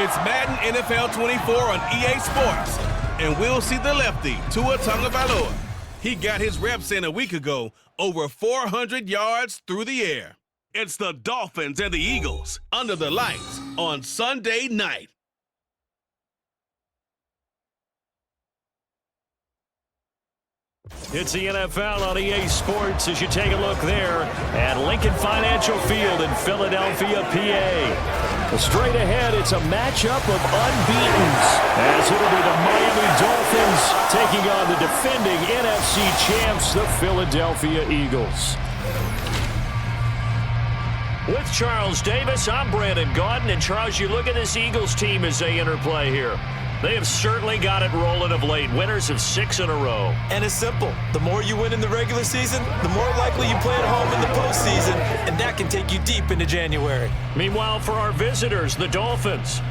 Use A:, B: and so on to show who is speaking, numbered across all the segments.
A: It's Madden NFL 24 on EA Sports, and we'll see the lefty, Tua Tagovailoa. He got his reps in a week ago, over 400 yards through the air. It's the Dolphins and the Eagles under the lights on Sunday night.
B: It's the NFL on EA Sports as you take a look there at Lincoln Financial Field in Philadelphia, PA. Straight ahead, it's a matchup of unbeatens as it'll be the Miami Dolphins taking on the defending NFC champs, the Philadelphia Eagles. With Charles Davis, I'm Brandon Gaudin. And Charles, you look at this Eagles team as they interplay here. They have certainly got it rolling of late. Winners of 6 in a row.
C: And it's simple. The more you win in the regular season, the more likely you play at home in the postseason, and that can take you deep into January.
B: Meanwhile, for our visitors, the Dolphins,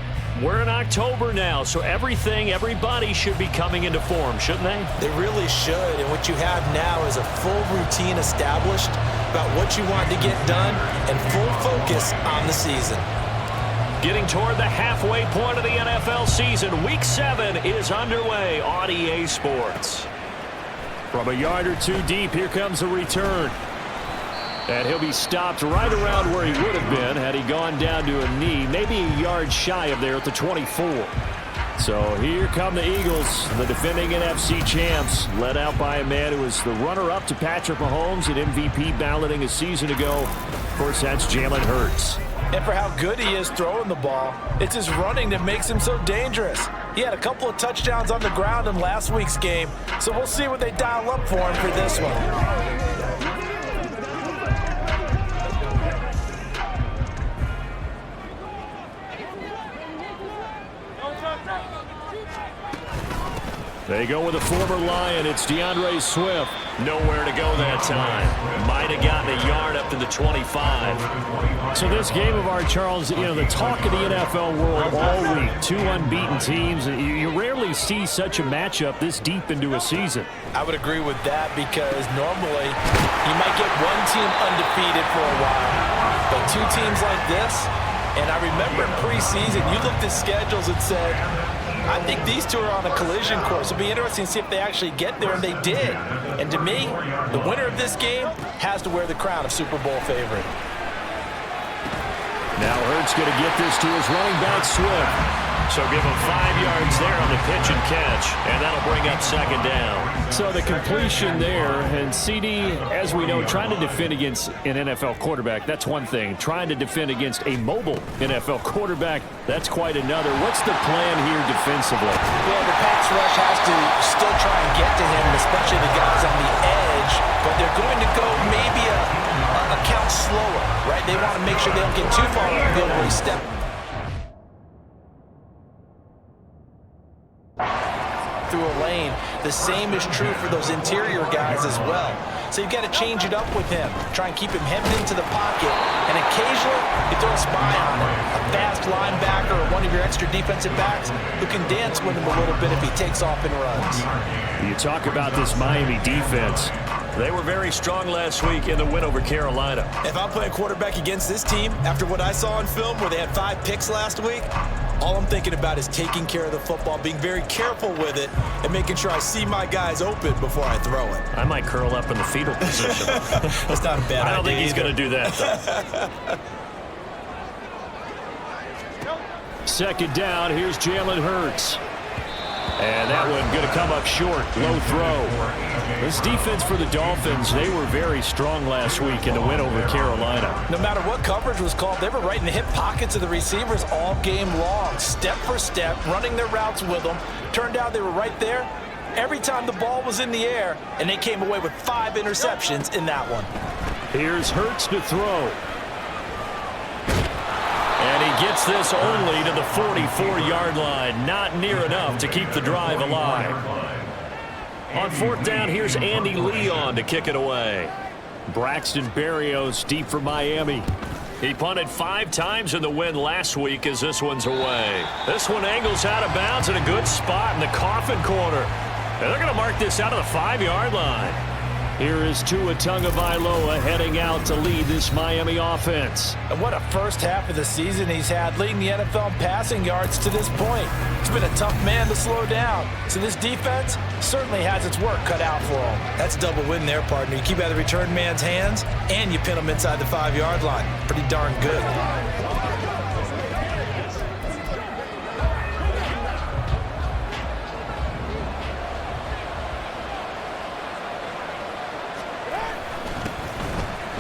B: we're in October now, so everybody should be coming into form, shouldn't they?
C: They really should, and what you have now is a full routine established about what you want to get done and full focus on the season.
B: Getting toward the halfway point of the NFL season, Week 7 is underway on EA Sports. From a yard or two deep, here comes the return. And he'll be stopped right around where he would have been had he gone down to a knee, maybe a yard shy of there at the 24. So here come the Eagles, the defending NFC champs, led out by a man who was the runner-up to Patrick Mahomes at MVP balloting a season ago. Of course, that's Jalen Hurts.
C: And for how good he is throwing the ball, it's his running that makes him so dangerous. He had a couple of touchdowns on the ground in last week's game, so we'll see what they dial up for him for this one.
B: They go with a former Lion. It's DeAndre Swift. Nowhere to go that time. Might have gotten a yard up to the 25. So this game of our, Charles, the talk of the NFL world all week. 2 unbeaten teams. You rarely see such a matchup this deep into a season.
C: I would agree with that because normally you might get one team undefeated for a while. But 2 teams like this, and I remember in preseason, you looked at schedules and said, I think these 2 are on a collision course. It'll be interesting to see if they actually get there, and they did. And to me, the winner of this game has to wear the crown of Super Bowl favorite.
B: Now Hurts going to get this to his running back, Swift. So give him 5 yards there on the pitch and catch, and that'll bring up 2nd down. So the completion there, and CD, as we know, trying to defend against an NFL quarterback, that's one thing. Trying to defend against a mobile NFL quarterback, that's quite another. What's the plan here defensively?
C: Well, the pass rush has to still try and get to him, especially the guys on the edge, but they're going to go maybe a count slower, right? They want to make sure they don't get too far on the field where he steps through a lane. The same is true for those interior guys as well. So you've got to change it up with him. Try and keep him hemmed into the pocket, and occasionally you throw a spy on him. A fast linebacker or one of your extra defensive backs who can dance with him a little bit if he takes off and runs.
B: You talk about this Miami defense. They were very strong last week in the win over Carolina.
C: If I'm playing quarterback against this team, after what I saw on film where they had 5 picks last week, all I'm thinking about is taking care of the football, being very careful with it, and making sure I see my guys open before I throw it.
B: I might curl up in the fetal position.
C: That's not a bad idea.
B: I don't think he's going to do that, though. 2nd down, here's Jalen Hurts. And that one going to come up short. Low throw. This defense for the Dolphins, they were very strong last week in the win over Carolina.
C: No matter what coverage was called, they were right in the hip pockets of the receivers all game long. Step for step, running their routes with them. Turned out they were right there every time the ball was in the air, and they came away with 5 interceptions in that one.
B: Here's Hurts to throw. And he gets this only to the 44-yard line. Not near enough to keep the drive alive. On 4th down, here's Andy Leon to kick it away. Braxton Berrios deep for Miami. He punted 5 times in the win last week as this one's away. This one angles out of bounds in a good spot in the coffin corner. And they're going to mark this out of the 5-yard line. Here is Tua Tagovailoa heading out to lead this Miami offense.
C: And what a first half of the season he's had, leading the NFL in passing yards to this point. He's been a tough man to slow down. So this defense certainly has its work cut out for him. That's a double win there, partner. You keep out of the return man's hands, and you pin him inside the 5-yard line. Pretty darn good.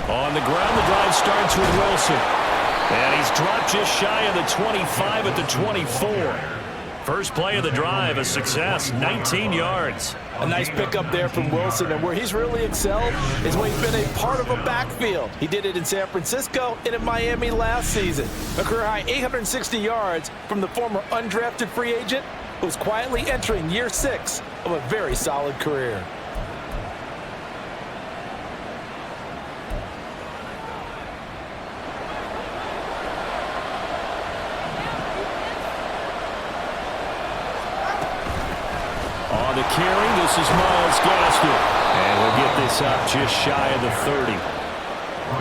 B: On the ground, the drive starts with Wilson. And he's dropped just shy of the 25 at the 24. First play of the drive, a success, 19 yards.
C: A nice pickup there from Wilson, and where he's really excelled is when he's been a part of a backfield. He did it in San Francisco and in Miami last season. A career-high 860 yards from the former undrafted free agent who's quietly entering year 6 of a very solid career.
B: On the carry, this is Myles Gaskin. And we'll get this up just shy of the 30.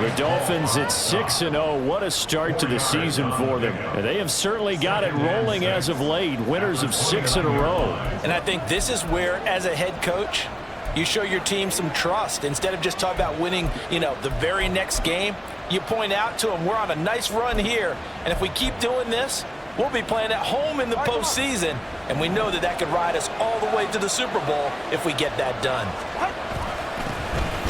B: The Dolphins at 6-0. What a start to the season for them. And they have certainly got it rolling as of late. Winners of 6 in a row.
C: And I think this is where, as a head coach, you show your team some trust. Instead of just talking about winning, the very next game, you point out to them, we're on a nice run here. And if we keep doing this, we'll be playing at home in the postseason, and we know that could ride us all the way to the Super Bowl if we get that done.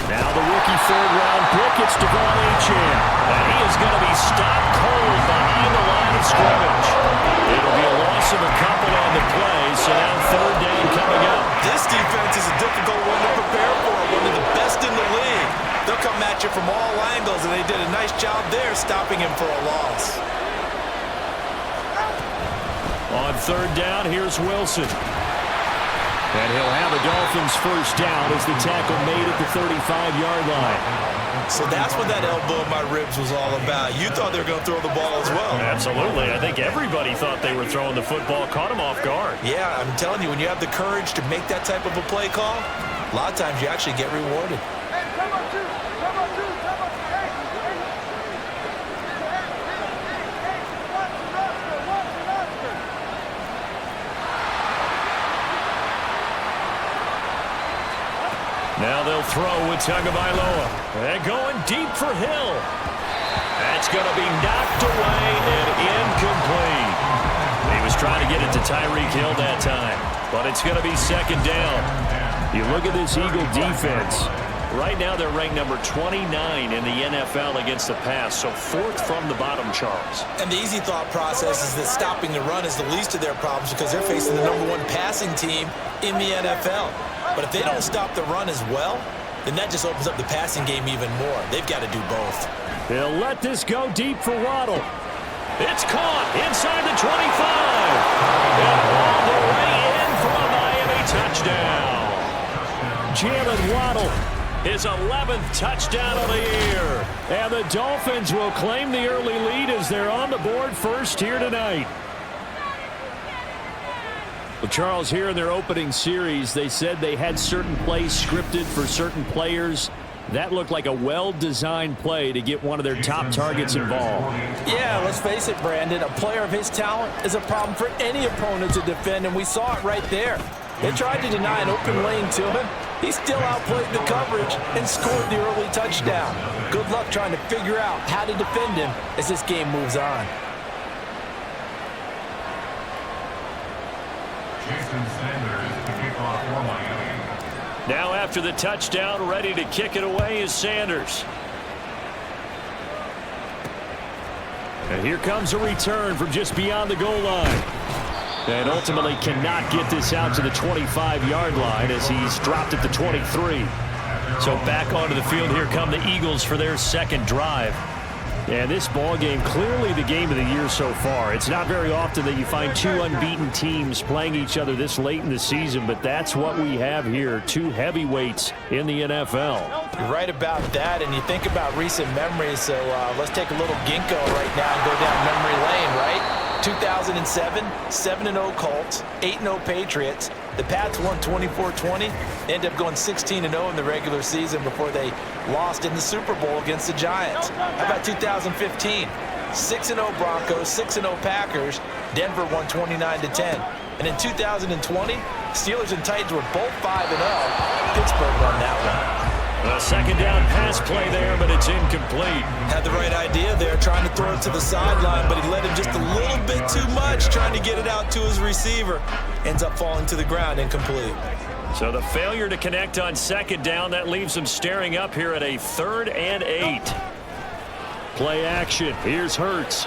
B: Now the rookie third-round pick, it's Devon Achane. And he is going to be stopped cold behind the line of scrimmage. It'll be a loss of a couple on the play, so now third down coming up.
C: This defense is a difficult one to prepare for, one of the best in the league. They'll come at you from all angles, and they did a nice job there stopping him for a loss.
B: On third down, here's Wilson. And he'll have a Dolphins first down as the tackle made at the 35-yard line.
C: So that's what that elbow in my ribs was all about. You thought they were going to throw the ball as well.
B: Absolutely. I think everybody thought they were throwing the football, caught him off guard.
C: Yeah, I'm telling you, when you have the courage to make that type of a play call, a lot of times you actually get rewarded.
B: Now they'll throw with Tagovailoa. And going deep for Hill. That's going to be knocked away and incomplete. He was trying to get it to Tyreek Hill that time, but it's going to be second down. You look at this Eagle defense. Right now they're ranked number 29 in the NFL against the pass, so fourth from the bottom, Charles.
C: And the easy thought process is that stopping the run is the least of their problems because they're facing the number 1 passing team in the NFL. But if they don't stop the run as well, then that just opens up the passing game even more. They've got to do both.
B: They'll let this go deep for Waddle. It's caught inside the 25. And all the way in for a Miami touchdown. Jalen Waddle, his 11th touchdown of the year. And the Dolphins will claim the early lead as they're on the board first here tonight. Well, Charles, here in their opening series, they said they had certain plays scripted for certain players. That looked like a well-designed play to get one of their top targets involved.
C: Yeah, let's face it, Brandon. A player of his talent is a problem for any opponent to defend, and we saw it right there. They tried to deny an open lane to him. He still outplayed the coverage and scored the early touchdown. Good luck trying to figure out how to defend him as this game moves on.
B: Now after the touchdown, ready to kick it away is Sanders. And here comes a return from just beyond the goal line. And ultimately cannot get this out to the 25-yard line as he's dropped at the 23. So back onto the field, here come the Eagles for their second drive. And this ball game, clearly the game of the year so far. It's not very often that you find two unbeaten teams playing each other this late in the season, but that's what we have here, two heavyweights in the NFL.
C: You're right about that, and you think about recent memories, so let's take a little ginkgo right now and go down memory lane, right? 2007, 7-0 Colts, 8-0 Patriots. The Pats won 24-20. They ended up going 16-0 in the regular season before they lost in the Super Bowl against the Giants. How about 2015? 6-0 Broncos, 6-0 Packers. Denver won 29-10. And in 2020, Steelers and Titans were both 5-0. Pittsburgh won that one.
B: A second down pass play there, but it's incomplete.
C: Had the right idea there, trying to throw it to the sideline, but he let him just a little bit too much, trying to get it out to his receiver. Ends up falling to the ground, incomplete.
B: So the failure to connect on second down, that leaves him staring up here at a 3rd and 8. Play action. Here's Hurts.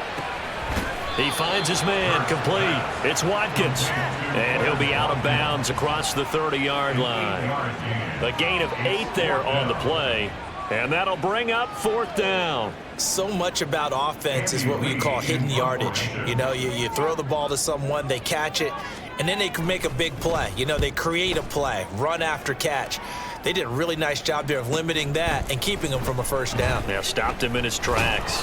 B: He finds his man, complete. It's Watkins. And he'll be out of bounds across the 30-yard line. A gain of 8 there on the play. And that'll bring up 4th down.
C: So much about offense is what we call hidden yardage. You know, you throw the ball to someone, they catch it, and then they can make a big play. You know, they create a play, run after catch. They did a really nice job there of limiting that and keeping him from a first down.
B: Yeah, stopped him in his tracks.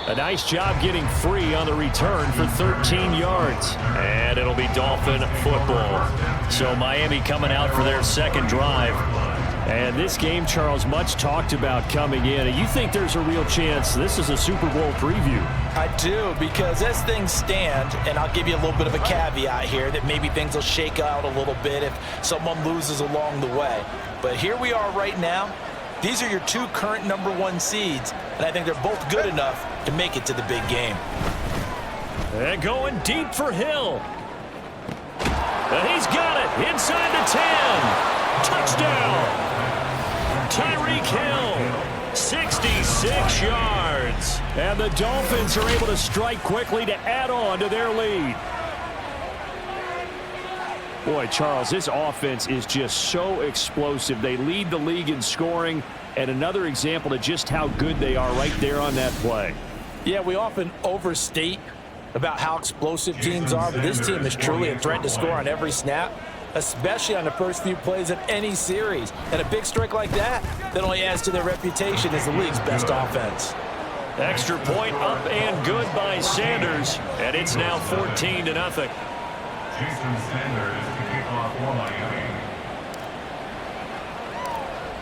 B: A nice job getting free on the return for 13 yards. And it'll be Dolphin football. So Miami coming out for their second drive. And this game, Charles, much talked about coming in. You think there's a real chance this is a Super Bowl preview?
C: I do, because as things stand, and I'll give you a little bit of a caveat here, that maybe things will shake out a little bit if someone loses along the way. But here we are right now. These are your 2 current #1 seeds, and I think they're both good enough to make it to the big game.
B: And going deep for Hill. And he's got it inside the 10. Touchdown. Tyreek Hill, 66 yards. And the Dolphins are able to strike quickly to add on to their lead. Boy, Charles, this offense is just so explosive. They lead the league in scoring, and another example of just how good they are right there on that play.
C: Yeah, we often overstate about how explosive teams are, but this team is truly a threat to score on every snap, especially on the first few plays of any series. And a big strike like that only adds to their reputation as the league's best offense.
B: Extra point up and good by Sanders, and it's now 14-0.
D: Jason Sanders to kick off for Miami.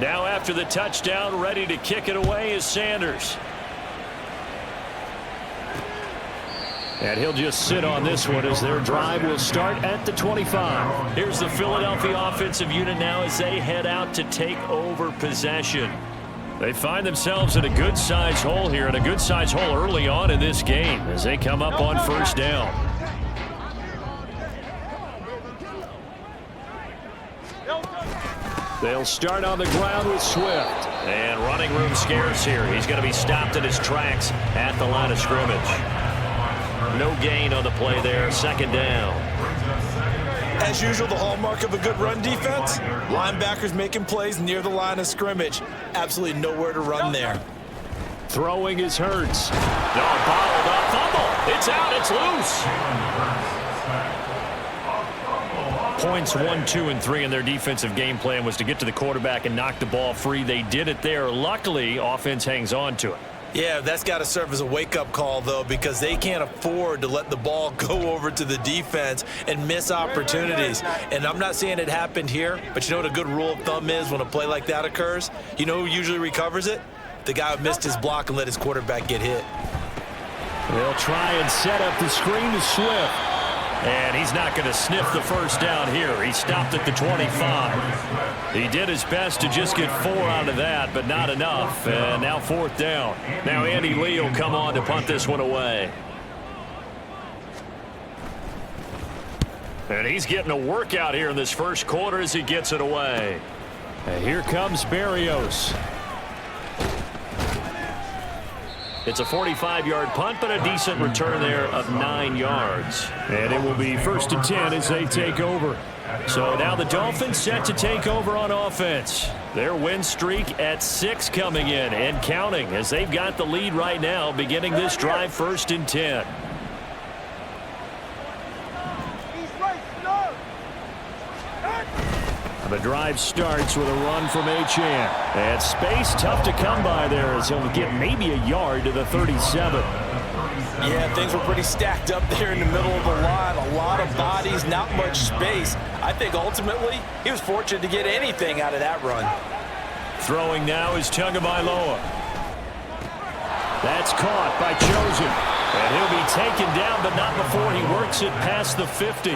B: Now after the touchdown, ready to kick it away is Sanders. And he'll just sit on this one as their drive will start at the 25. Here's the Philadelphia offensive unit now as they head out to take over possession. They find themselves in a good-sized hole here, and a good-sized hole early on in this game as they come up on first down. They'll start on the ground with Swift. And running room scarce here. He's going to be stopped in his tracks at the line of scrimmage. No gain on the play there. Second down.
C: As usual, the hallmark of a good run defense, linebackers making plays near the line of scrimmage. Absolutely nowhere to run there.
B: Throwing is Hurts. No, bottled up. Fumble. It's out. It's loose. Points 1, 2, and 3 in their defensive game plan was to get to the quarterback and knock the ball free. They did it there. Luckily, offense hangs on to it.
C: Yeah, that's got to serve as a wake-up call, though, because they can't afford to let the ball go over to the defense and miss opportunities. And I'm not saying it happened here, but you know what a good rule of thumb is when a play like that occurs? You know who usually recovers it? The guy who missed his block and let his quarterback get hit.
B: They'll try and set up the screen to Swift. And he's not going to sniff the first down here. He stopped at the 25. He did his best to just get 4 out of that, but not enough. And now fourth down. Now Andy Lee will come on to punt this one away. And he's getting a workout here in this first quarter as he gets it away. And here comes Berrios. It's a 45-yard punt, but a decent return there of 9 yards. And it will be 1st and 10 as they take over. So now the Dolphins set to take over on offense. Their win streak at 6 coming in and counting as they've got the lead right now, beginning this drive 1st and 10. The drive starts with a run from Achane. And space tough to come by there as he'll get maybe a yard to the 37.
C: Yeah, things were pretty stacked up there in the middle of the line. A lot of bodies, not much space. I think ultimately he was fortunate to get anything out of that run.
B: Throwing now is Tagovailoa. That's caught by Chosen. And he'll be taken down, but not before he works it past the 50.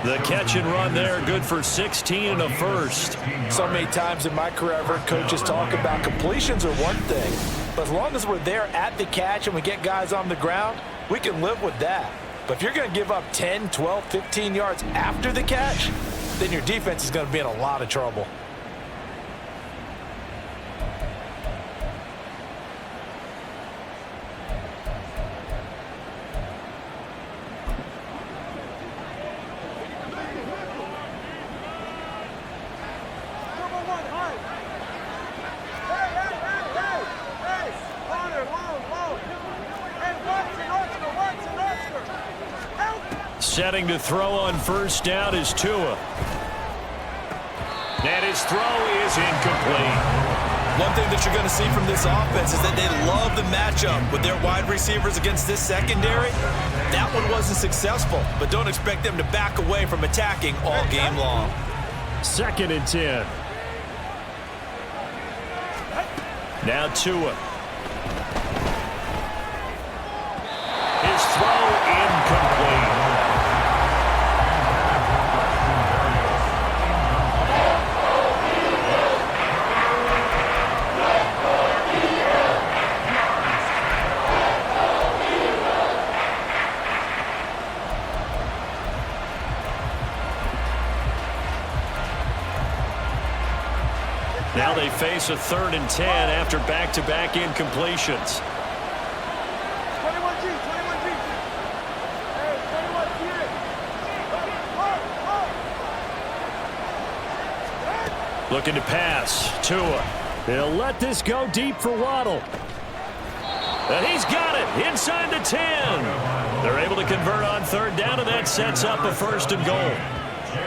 B: The catch and run there, good for 16 and a first.
C: So many times in my career I've heard coaches talk about completions are one thing, but as long as we're there at the catch and we get guys on the ground, we can live with that. But if you're going to give up 10, 12, 15 yards after the catch, then your defense is going to be in a lot of trouble.
B: Setting to throw on first down is Tua. And his throw is incomplete.
C: One thing that you're going to see from this offense is that they love the matchup with their wide receivers against this secondary. That one wasn't successful, but don't expect them to back away from attacking all game long.
B: 2nd and 10. Now Tua. His throw incomplete. Now they face a 3rd and 10 after back-to-back incompletions.
E: 21G, 21G. Hey, 21 here.
B: Looking to pass. Tua. He'll let this go deep for Waddle. And he's got it inside the 10. They're able to convert on 3rd down, and that sets up a 1st and goal.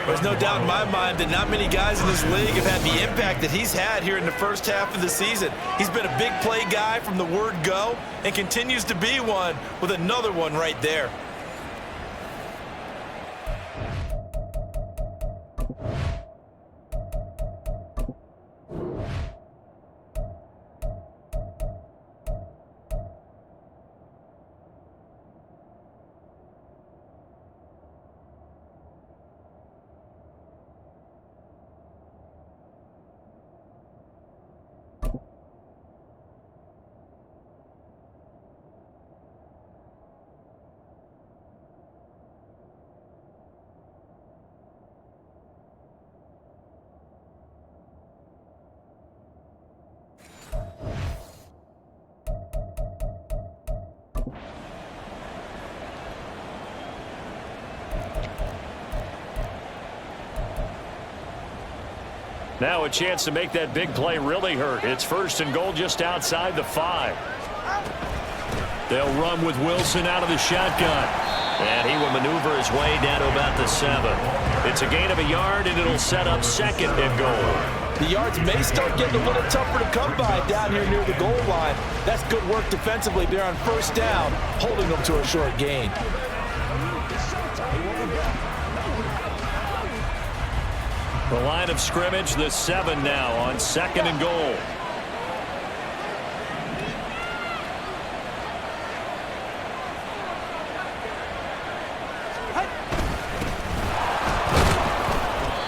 C: There's no doubt in my mind that not many guys in this league have had the impact that he's had here in the first half of the season. He's been a big play guy from the word go and continues to be one with another one right there.
B: Now a chance to make that big play really hurt. It's 1st and goal just outside the 5. They'll run with Wilson out of the shotgun. And he will maneuver his way down to about the 7. It's a gain of a yard, and it'll set up 2nd and goal.
C: The yards may start getting a little tougher to come by down here near the goal line. That's good work defensively there on 1st down, holding them to a short gain.
B: The line of scrimmage, the 7 now on 2nd and goal.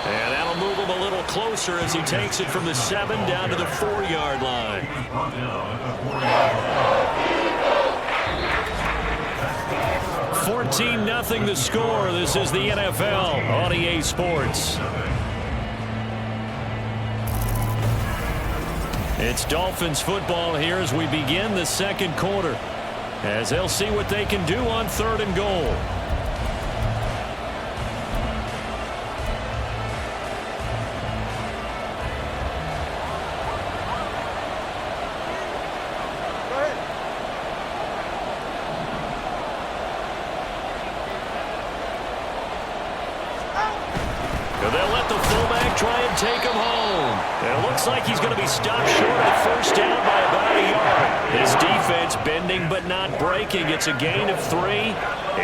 B: And that'll move him a little closer as he takes it from the 7 down to the 4-yard line. 14-0 the score. This is the NFL on EA Sports. It's Dolphins football here as we begin the 2nd quarter, as they'll see what they can do on 3rd and goal. They'll let the fullback try and take him home. And it looks like he's going to be stopped short of the first down by about a yard. His defense bending but not breaking. It's a gain of 3.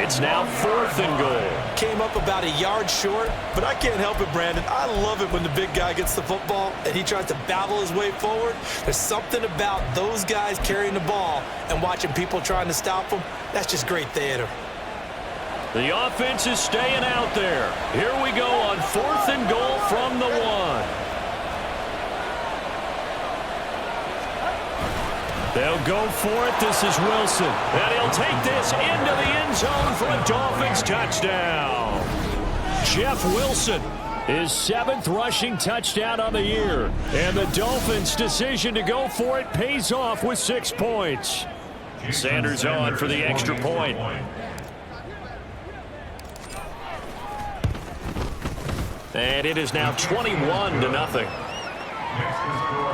B: It's now 4th and goal.
C: Came up about a yard short, but I can't help it, Brandon. I love it when the big guy gets the football and he tries to battle his way forward. There's something about those guys carrying the ball and watching people trying to stop them. That's just great theater.
B: The offense is staying out there. Here we go on 4th and goal from the 1. They'll go for it. This is Wilson. And he'll take this into the end zone for a Dolphins touchdown. Jeff Wilson, his 7th rushing touchdown on the year. And the Dolphins' decision to go for it pays off with 6 points. Sanders on for the extra point. And it is now 21-0.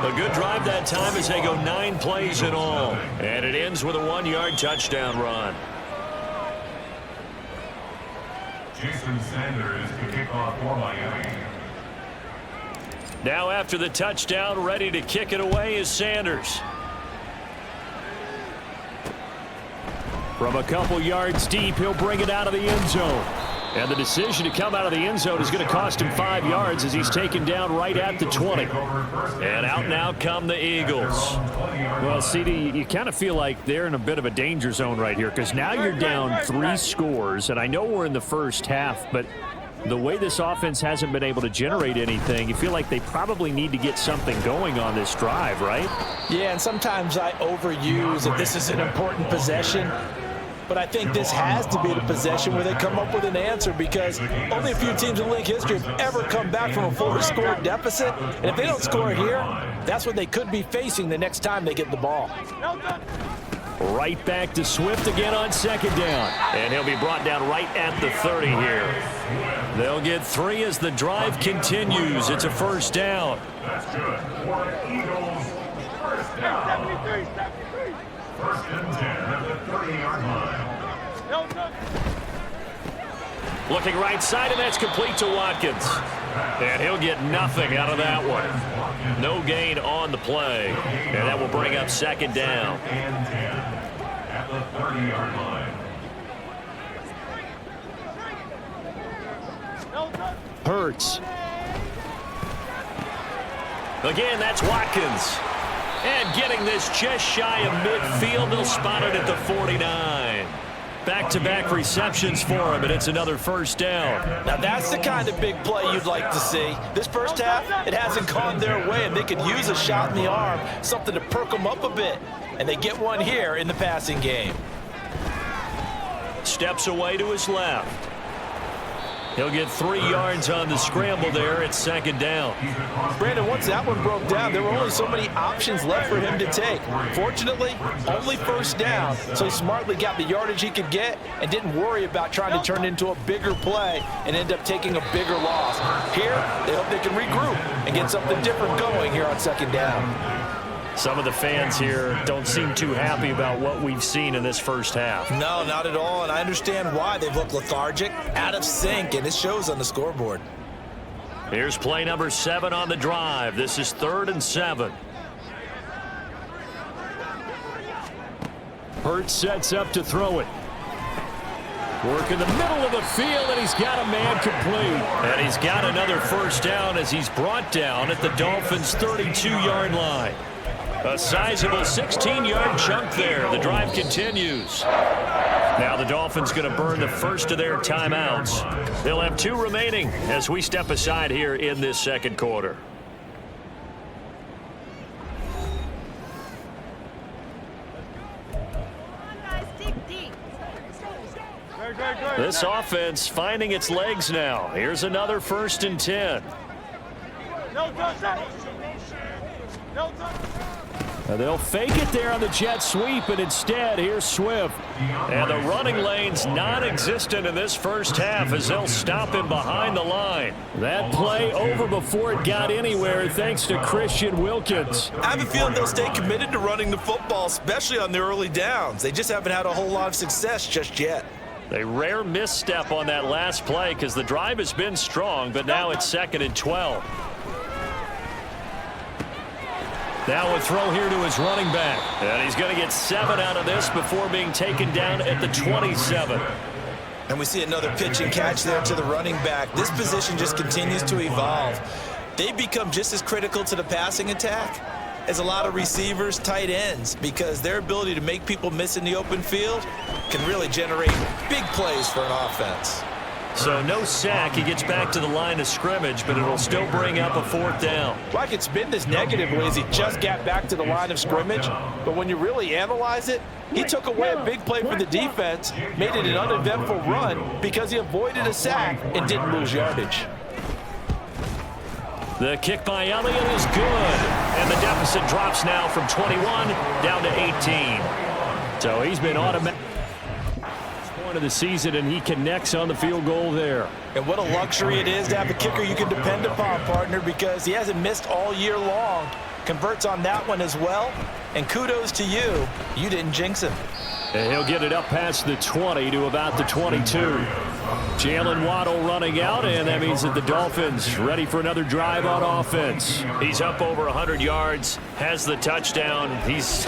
B: A good drive that time as they go 9 plays in all. And it ends with a 1-yard touchdown run.
D: Jason Sanders to kick off for Miami.
B: Now after the touchdown, ready to kick it away is Sanders. From a couple yards deep, he'll bring it out of the end zone. And the decision to come out of the end zone is going to cost him 5 yards as he's taken down right at the 20. And out now come the Eagles.
E: Well, CD, you kind of feel like they're in a bit of a danger zone right here because now you're down 3 scores. And I know we're in the first half, but the way this offense hasn't been able to generate anything, you feel like they probably need to get something going on this drive, right?
C: Yeah, and sometimes I overuse that this is an important possession. But I think this has to be the possession where they come up with an answer because only a few teams in league history have ever come back from a 4-score deficit. And if they don't score here, that's what they could be facing the next time they get the ball.
B: Right back to Swift again on 2nd down. And he'll be brought down right at the 30 here. They'll get 3 as the drive continues. It's a 1st down.
D: That's good. For Eagles, 1st down. 1st and 10 at the 30-yard line.
B: Looking right side, and that's complete to Watkins. And he'll get nothing out of that one. No gain on the play. And that will bring up 2nd down.
D: And 10 at the 30-yard line.
B: Hurts. Again, that's Watkins. And getting this just shy of midfield, they'll spot it at the 49. Back-to-back receptions for him, and it's another 1st down.
C: Now that's the kind of big play you'd like to see. This first half, it hasn't gone their way, and they could use a shot in the arm, something to perk them up a bit. And they get one here in the passing game.
B: Steps away to his left. He'll get 3 yards on the scramble there at 2nd down.
C: Brandon, once that one broke down, there were only so many options left for him to take. Fortunately, only 1st down, so he smartly got the yardage he could get and didn't worry about trying to turn it into a bigger play and end up taking a bigger loss. Here, they hope they can regroup and get something different going here on 2nd down.
B: Some of the fans here don't seem too happy about what we've seen in this first half.
C: No, not at all, and I understand why. They've looked lethargic, out of sync, and it shows on the scoreboard.
B: Here's play number 7 on the drive. This is 3rd and 7.
E: Hurts sets up to throw it. Work in the middle of the field, and he's got a man complete.
B: And he's got another 1st down as he's brought down at the Dolphins' 32-yard line. A sizable 16-yard chunk there. The drive continues. Now the Dolphins going to burn the first of their timeouts. They'll have 2 remaining as we step aside here in this 2nd quarter. This offense finding its legs now. Here's another 1st and 10.
E: They'll fake it there on the jet sweep, and instead, here's Swift.
B: And the running lane's non-existent in this first half as they'll stop him behind the line.
E: That play over before it got anywhere thanks to Christian Wilkins.
C: I have a feeling they'll stay committed to running the football, especially on their early downs. They just haven't had a whole lot of success just yet.
B: A rare misstep on that last play because the drive has been strong, but now it's 2nd and 12. Now a throw here to his running back. And he's going to get 7 out of this before being taken down at the 27.
C: And we see another pitch and catch there to the running back. This position just continues to evolve. They become just as critical to the passing attack as a lot of receivers, tight ends, because their ability to make people miss in the open field can really generate big plays for an offense.
B: So no sack. He gets back to the line of scrimmage, but it'll still bring up a 4th down.
C: Like it's been this negatively as he just got back to the line of scrimmage, but when you really analyze it, he took away a big play for the defense, made it an uneventful run because he avoided a sack and didn't lose yardage.
B: The kick by Elliott is good, and the deficit drops now from 21 down to 18. So he's been automatic of the season, and he connects on the field goal there.
C: And what a luxury it is to have a kicker you can depend upon, partner, because he hasn't missed all year long. Converts on that one as well, and kudos to you. You didn't jinx him.
E: And he'll get it up past the 20 to about the 22. Jalen Waddle running out, and that means that the Dolphins ready for another drive on offense.
B: He's up over 100 yards, has the touchdown. He's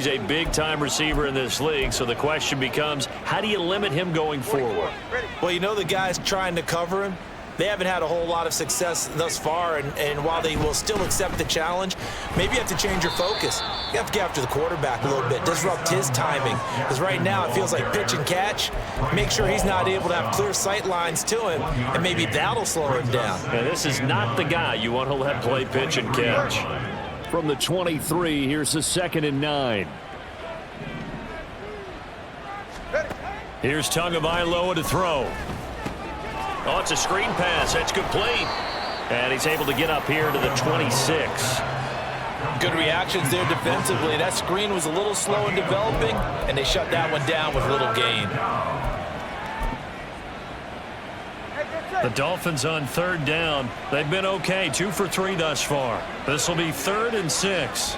B: a big-time receiver in this league, so the question becomes, how do you limit him going forward?
C: Well, you know the guys trying to cover him, they haven't had a whole lot of success thus far, and while they will still accept the challenge, maybe you have to change your focus. You have to get after the quarterback a little bit, disrupt his timing, because right now it feels like pitch and catch. Make sure he's not able to have clear sight lines to him, and maybe that'll slow him down.
B: And this is not the guy you want to let play pitch and catch.
E: From the 23, here's the 2nd and 9.
B: Here's Tagovailoa to throw. Oh, it's a screen pass. That's complete. And he's able to get up here to the 26.
C: Good reactions there defensively. That screen was a little slow in developing, and they shut that one down with little gain.
B: The Dolphins on 3rd down. They've been okay, 2 for 3 thus far. This will be 3rd and 6.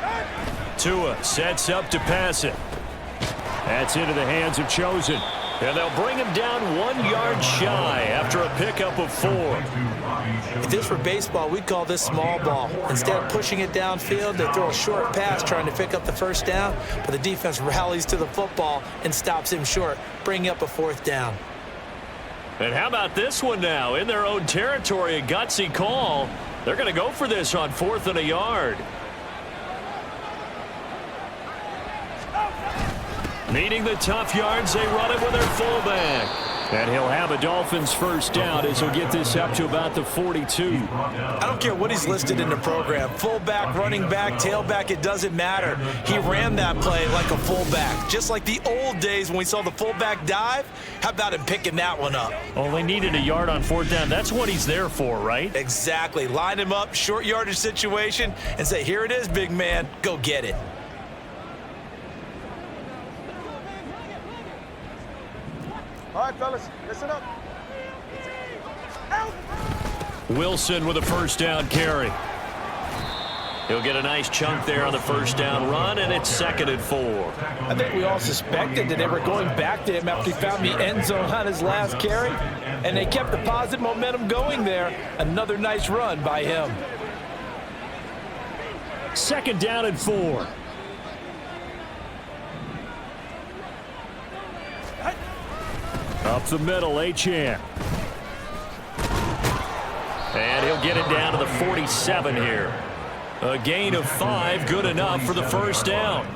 B: Tua sets up to pass it.
E: That's into the hands of Chosen.
B: And they'll bring him down 1 yard shy after a pickup of 4.
C: If this were baseball, we'd call this small ball. Instead of pushing it downfield, they throw a short pass trying to pick up the 1st down, but the defense rallies to the football and stops him short, bringing up a 4th down.
B: And how about this one now? In their own territory, a gutsy call. They're going to go for this on 4th and a yard. Needing the tough yards, they run it with their fullback.
E: And he'll have a Dolphins 1st down as he'll get this up to about the 42.
C: I don't care what he's listed in the program. Fullback, running back, tailback, it doesn't matter. He ran that play like a fullback. Just like the old days when we saw the fullback dive. How about him picking that one up?
B: Only needed a yard on 4th down. That's what he's there for, right?
C: Exactly. Line him up, short yardage situation, and say, here it is, big man. Go get it.
F: All right, fellas, listen up.
B: Wilson with a 1st down carry. He'll get a nice chunk there on the 1st down run, and it's 2nd and 4.
C: I think we all suspected that they were going back to him after he found the end zone on his last carry, and they kept the positive momentum going there. Another nice run by him.
E: 2nd down and 4. Up the middle, Achane.
B: And he'll get it down to the 47 here. A gain of 5, good enough for the 1st down.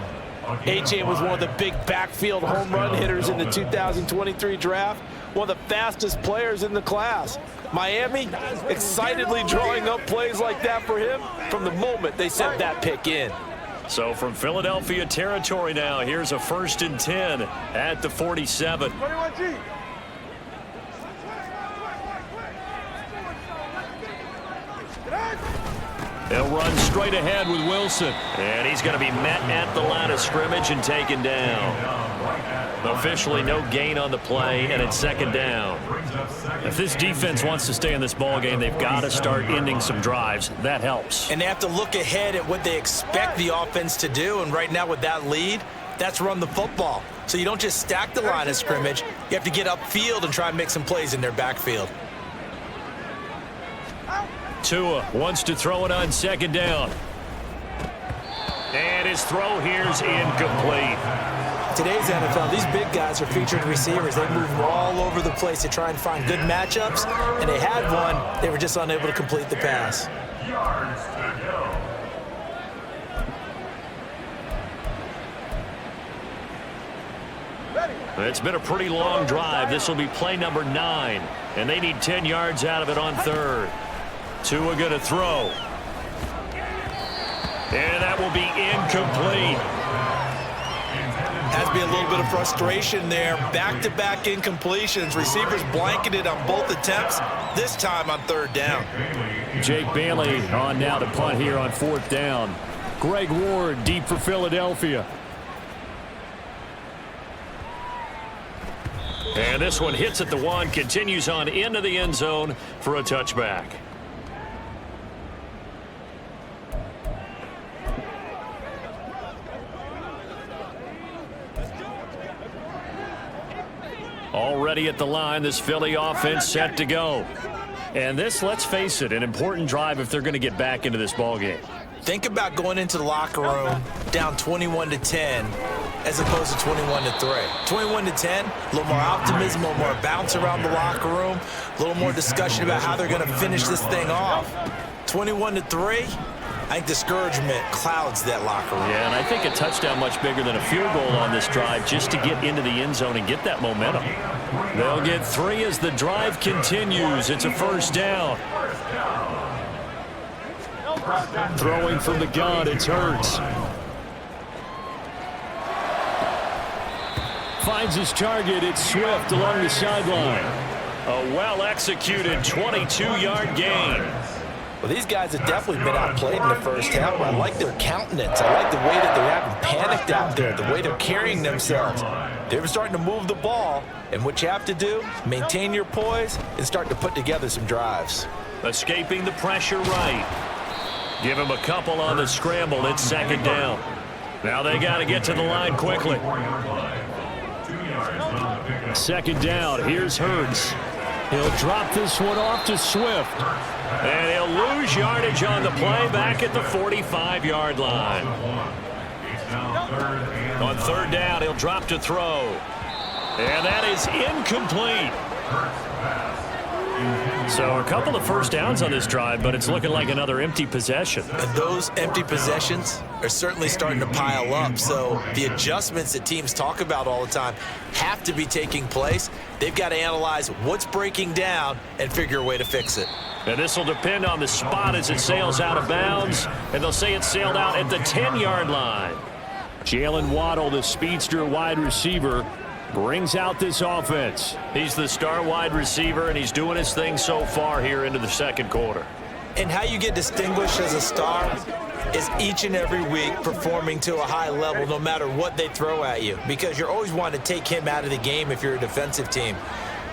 C: Achane was one of the big backfield home run hitters in the 2023 draft. One of the fastest players in the class. Miami excitedly drawing up plays like that for him from the moment they sent that pick in.
B: So from Philadelphia territory now, here's a 1st and 10 at the 47.
F: 21G.
B: They'll run straight ahead with Wilson. And he's going to be met at the line of scrimmage and taken down. Officially no gain on the play, and it's 2nd down.
E: If this defense wants to stay in this ball game, they've got to start ending some drives. That helps.
C: And they have to look ahead at what they expect the offense to do, and right now with that lead, that's run the football. So you don't just stack the line of scrimmage. You have to get upfield and try and make some plays in their backfield.
B: Tua wants to throw it on 2nd down. And his throw here's incomplete.
C: Today's NFL, these big guys are featured receivers. They move all over the place to try and find good matchups, and they had one. They were just unable to complete the pass.
D: Yards to go.
B: It's been a pretty long drive. This will be play number 9, and they need 10 yards out of it on third. Tua going to throw. And that will be incomplete.
C: Has to be a little bit of frustration there. Back-to-back incompletions. Receivers blanketed on both attempts, this time on third down.
E: Jake Bailey on now to punt here on fourth down. Greg Ward deep for Philadelphia.
B: And this one hits at the 1, continues on into the end zone for a touchback. Already at the line, this Philly offense set to go. And this, let's face it, an important drive if they're going to get back into this ballgame.
C: Think about going into the locker room down 21-10 as opposed to 21-3. 21-10, a little more optimism, a little more bounce around the locker room, a little more discussion about how they're going to finish this thing off. 21-3, I think discouragement clouds that locker room.
B: Yeah, and I think a touchdown much bigger than a field goal on this drive just to get into the end zone and get that momentum. They'll get 3 as the drive continues. It's a first down.
E: Throwing from the gun, it's Hurts. Finds his target, it's Swift along the sideline.
B: A well-executed 22-yard gain.
C: Well, these guys have definitely been outplayed in the first half. I like their countenance. I like the way that they're having panicked out there, the way they're carrying themselves. They're starting to move the ball, and what you have to do, maintain your poise and start to put together some drives.
B: Escaping the pressure right. Give him a couple on the scramble. It's second down. Now they got to get to the line quickly.
E: Second down, here's Hurts. He'll drop this one off to Swift.
B: And he'll lose yardage on the play back at the 45-yard line. On third down, he'll drop to throw. And that is incomplete. So a couple of first downs on this drive, but it's looking like another empty possession.
C: And those empty possessions are certainly starting to pile up. So the adjustments that teams talk about all the time have to be taking place. They've got to analyze what's breaking down and figure a way to fix it.
B: And this will depend on the spot as it sails out of bounds. And they'll say it sailed out at the 10-yard line.
E: Jalen Waddle, the speedster wide receiver, brings out this offense.
B: He's the star wide receiver, and he's doing his thing so far here into the second quarter.
C: And how you get distinguished as a star is each and every week performing to a high level no matter what they throw at you, because you're always wanting to take him out of the game if you're a defensive team.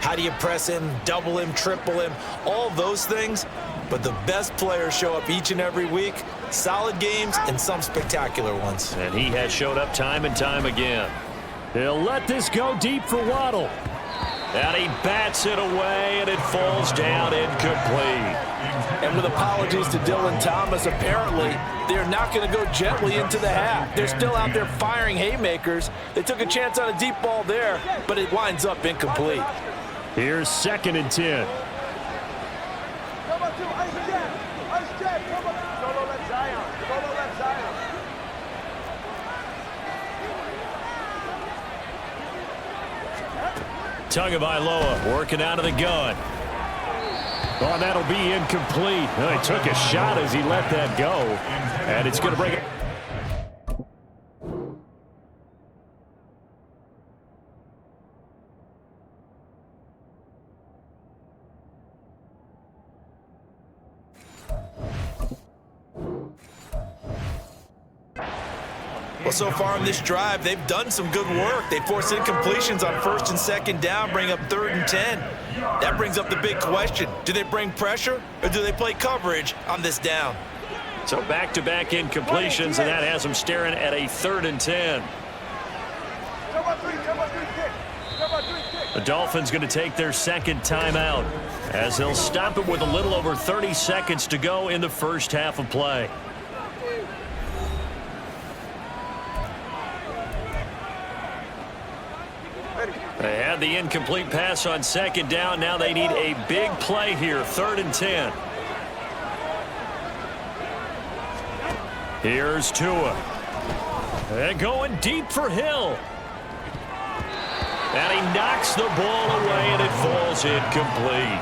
C: How do you press him, double him, triple him, all those things? But the best players show up each and every week, solid games and some spectacular ones.
B: And he has showed up time and time again.
E: He'll let this go deep for Waddle.
B: And he bats it away, and it falls down incomplete.
C: And with apologies to Dylan Thomas, apparently they're not going to go gently into the half. They're still out there firing haymakers. They took a chance on a deep ball there, but it winds up incomplete.
E: Here's 2nd and 10.
B: Tagovailoa working out of the gun.
E: Oh, that'll be incomplete. Well, he took a shot as he let that go, and it's going to bring it.
C: Well, so far on this drive, they've done some good work. They force incompletions on 1st and 2nd down, bring up 3rd and 10. That brings up the big question. Do they bring pressure or do they play coverage on this down?
B: So back-to-back incompletions, and that has them staring at a 3rd and 10. The Dolphins going to take their second timeout as they'll stop it with a little over 30 seconds to go in the first half of play. They had the incomplete pass on second down. Now they need a big play here, 3rd and 10. Here's Tua. And going deep for Hill. And he knocks the ball away, and it falls incomplete.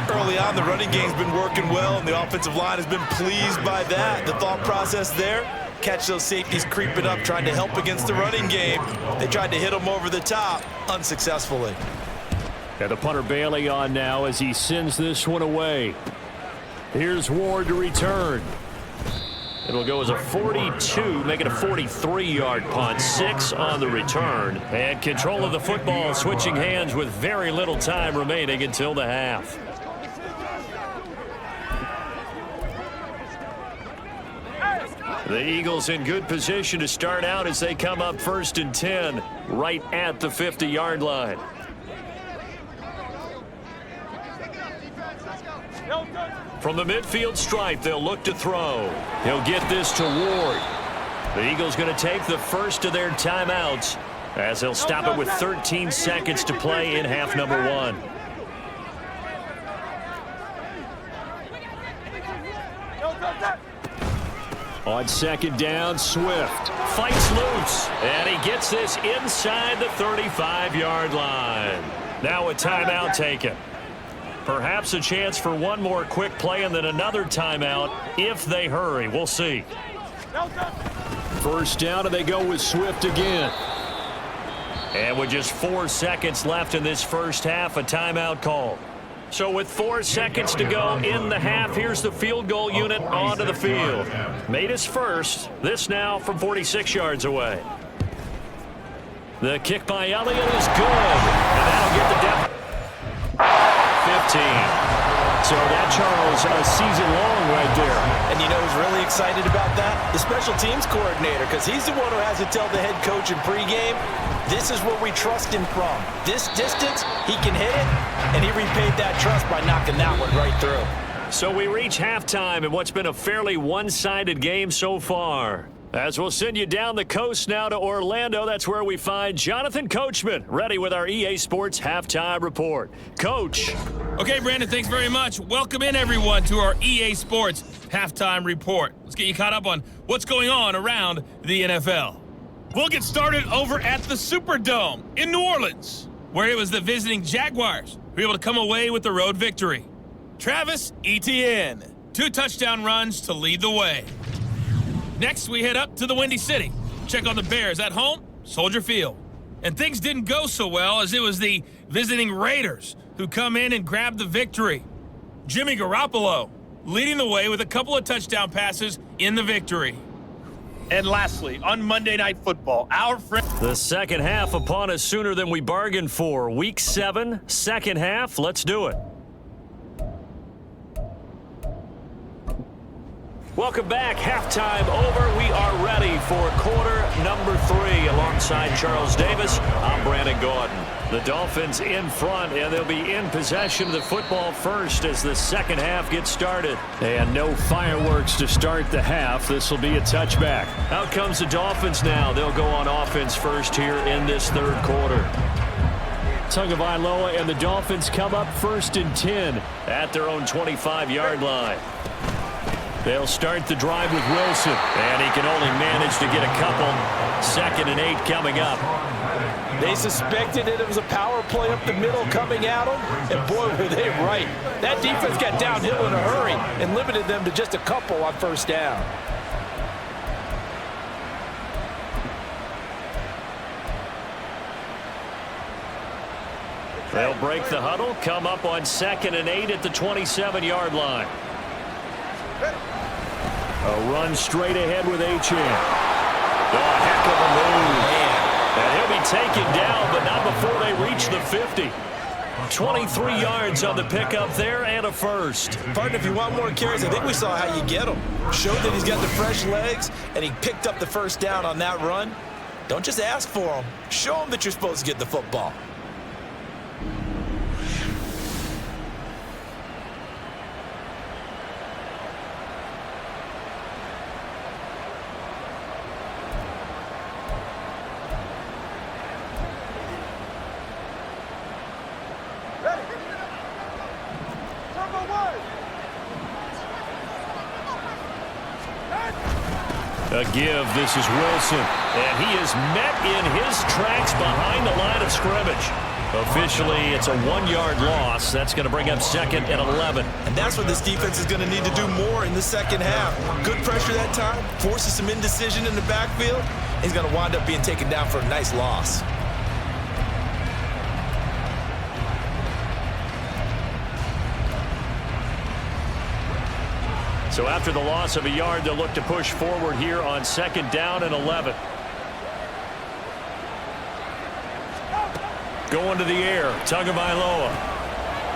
C: Early on, the running game's been working well, and the offensive line has been pleased by that. The thought process there, catch those safeties creeping up, trying to help against the running game. They tried to hit them over the top, unsuccessfully.
E: And the punter Bailey on now as he sends this one away. Here's Ward to return. It'll go as a 42, make it a 43-yard punt. 6 on the return. And control of the football switching hands with very little time remaining until the half. The Eagles in good position to start out as they come up 1st and 10 right at the 50-yard line. From the midfield stripe, they'll look to throw. He'll get this to Ward. The Eagles going to take the first of their timeouts as they'll stop it with 13 seconds to play in half number 1. On second down, Swift fights loose, and he gets this inside the 35-yard line. Now a timeout taken. Perhaps a chance for one more quick play and then another timeout if they hurry. We'll see. First down, and they go with Swift again. And with just 4 seconds left in this first half, a timeout call. So with 4 seconds to go in the half, here's the field goal unit onto the field. Made his first. This now from 46 yards away. The kick by Elliott is good. And that'll get the depth. 15. So that, Charles, a season long right there.
C: And you know who's really excited about that? The special teams coordinator, because he's the one who has to tell the head coach in pregame, this is where we trust him from. This distance, he can hit it, and he repaid that trust by knocking that one right through.
B: So we reach halftime in what's been a fairly one-sided game so far. As we'll send you down the coast now to Orlando, that's where we find Jonathan Coachman, ready with our EA Sports Halftime Report. Coach.
G: Okay, Brandon, thanks very much. Welcome in, everyone, to our EA Sports Halftime Report. Let's get you caught up on what's going on around the NFL. We'll get started over at the Superdome in New Orleans, where it was the visiting Jaguars who were able to come away with the road victory. Travis Etienne, 2 touchdown runs to lead the way. Next, we head up to the Windy City. Check on the Bears at home, Soldier Field. And things didn't go so well as it was the visiting Raiders who come in and grab the victory. Jimmy Garoppolo leading the way with a couple of touchdown passes in the victory.
F: And lastly, on Monday Night Football, our friend...
B: The second half upon us sooner than we bargained for. Week 7, second half. Let's do it. Welcome back. Halftime over. We are ready for quarter number 3. Alongside Charles Davis, I'm Brandon Gordon. The Dolphins in front, and they'll be in possession of the football first as the second half gets started.
E: And no fireworks to start the half. This will be a touchback.
B: Out comes the Dolphins now. They'll go on offense first here in this third quarter.
E: Tagovailoa and the Dolphins come up 1st and 10
B: at their own 25-yard line. They'll start the drive with Wilson, and he can only manage to get a couple. 2nd and 8 coming up.
C: They suspected that it was a power play up the middle coming at them, and boy, were they right. That defense got downhill in a hurry and limited them to just a couple on first down.
B: They'll break the huddle, come up on 2nd and 8 at the 27-yard line.
E: A run straight ahead with Achane.
B: Oh, heck of a move. And he'll be taken down, but not before they reach the 50. 23 yards on the pickup there and a first.
C: Partner, if you want more carries, I think we saw how you get him. Showed that he's got the fresh legs, and he picked up the first down on that run. Don't just ask for him. Show him that you're supposed to get the football.
B: A give, this is Wilson, and he is met in his tracks behind the line of scrimmage. Officially, it's a 1-yard loss. That's going to bring up 2nd and 11.
C: And that's what this defense is going to need to do more in the second half. Good pressure that time, forces some indecision in the backfield. He's going to wind up being taken down for a nice loss.
B: So after the loss of a yard, they'll look to push forward here on 2nd down and 11. Going to the air, Tagovailoa.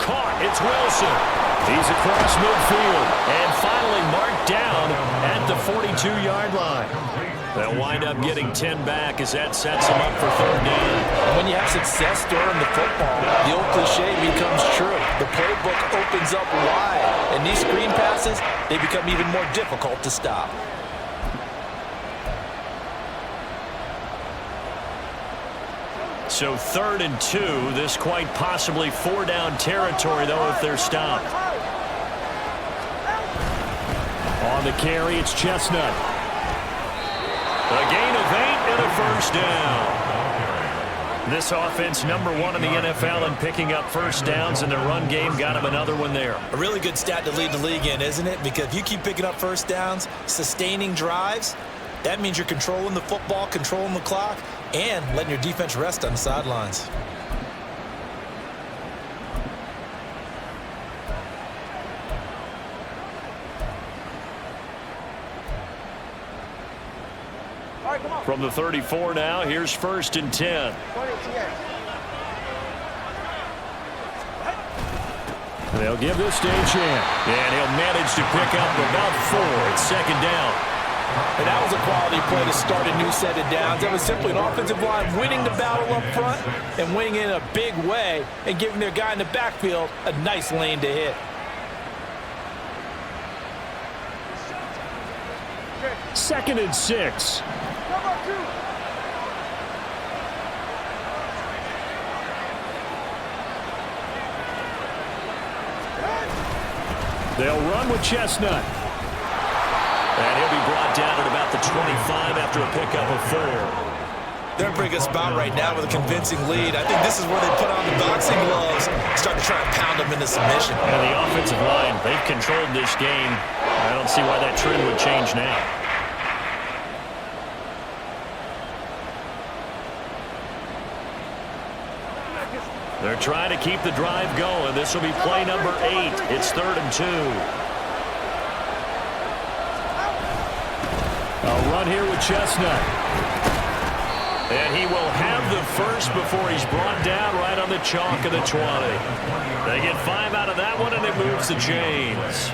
B: Caught, it's Wilson. He's across midfield and finally marked down at the 42-yard line. They'll wind up getting 10 back as that sets them up for 3rd down.
C: And when you have success throwing the football, the old cliche becomes true. The playbook opens up wide, and these screen passes, they become even more difficult to stop.
B: So 3rd and 2, this quite possibly 4-down territory, though, if they're stopped. On the carry, it's Chestnut. A gain of 8 and a 1st down. This offense, number 1 in the NFL in picking up 1st downs, and their run game got him another one there.
C: A really good stat to lead the league in, isn't it? Because if you keep picking up 1st downs, sustaining drives, that means you're controlling the football, controlling the clock, and letting your defense rest on the sidelines.
B: From the 34 now, here's 1st and 10. They'll give this to a chance. And he'll manage to pick up about 4. It's 2nd down.
C: And that was a quality play to start a new set of downs. That was simply an offensive line winning the battle up front and winning in a big way and giving their guy in the backfield a nice lane to hit.
B: Second and 6. They'll run with Chestnut. And he'll be brought down at about the 25 after a pickup of 4.
C: They're bringing us about right now with a convincing lead. I think this is where they put on the boxing gloves, start to try and pound them into submission.
B: And the offensive line, they've controlled this game. I don't see why that trend would change now. They're trying to keep the drive going. This will be play number 8. It's 3rd and 2. A run here with Chestnut. And he will have the first before he's brought down right on the chalk of the 20. They get 5 out of that one, and it moves the chains.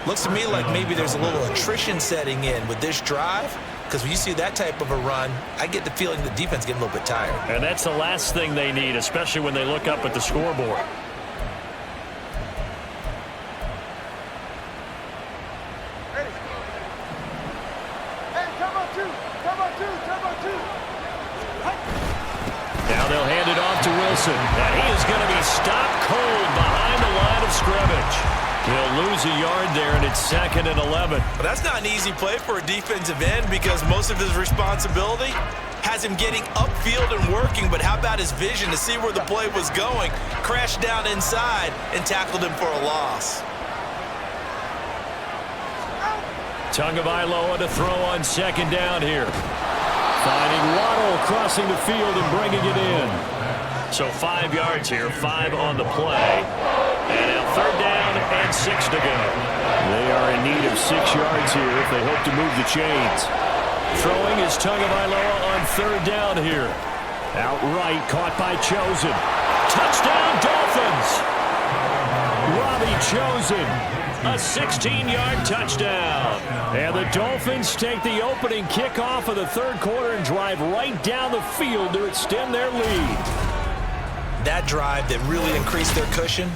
C: Looks to me like maybe there's a little attrition setting in with this drive, because when you see that type of a run, I get the feeling the defense getting a little bit tired.
B: And that's the last thing they need, especially when they look up at the scoreboard. Now they'll hand it off to Wilson. And he is going to be stopped cold behind the line of scrimmage. He'll lose a yard there, and it's 2nd and 11.
C: But that's not an easy play for a defensive end because most of his responsibility has him getting upfield and working, but how about his vision to see where the play was going, crashed down inside, and tackled him for a loss.
B: Tagovailoa to throw on 2nd down here. Finding Waddle crossing the field and bringing it in. So 5 yards here, 5 on the play. And now 3rd down and 6 to go. They are in need of 6 yards here if they hope to move the chains. Throwing is Tagovailoa on 3rd down here. Outright caught by Chosen. Touchdown Dolphins! Robbie Chosen. A 16-yard touchdown. And the Dolphins take the opening kickoff of the 3rd quarter and drive right down the field to extend their lead.
C: That drive that really increased their cushion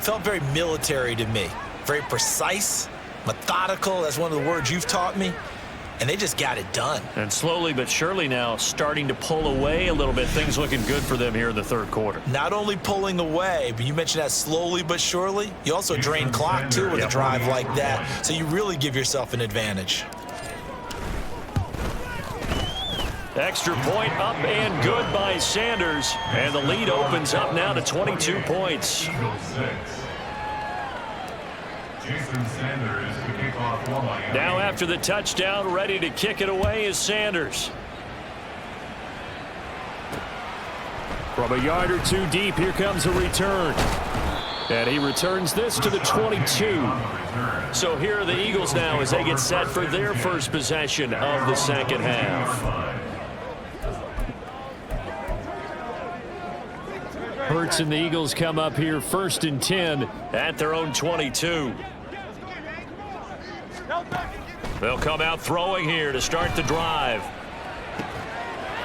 C: felt very military to me. Very precise, methodical. That's one of the words you've taught me. and they just got it done.
E: And slowly but surely now starting to pull away a little bit. Things looking good for them here in the third quarter.
C: Not only pulling away, but you mentioned that slowly but surely. You also drain clock, too, with a drive like that. So you really give yourself an advantage.
E: Extra point up and good by Sanders. And the lead opens up now to 22 points. Now after the touchdown, ready to kick it away is Sanders. From a yard or two deep, here comes a return. And he returns this to the 22. So here are the Eagles now as they get set for their first possession of the second half. Hurts and the Eagles come up here 1st and 10 at their own 22. They'll come out throwing here to start the drive.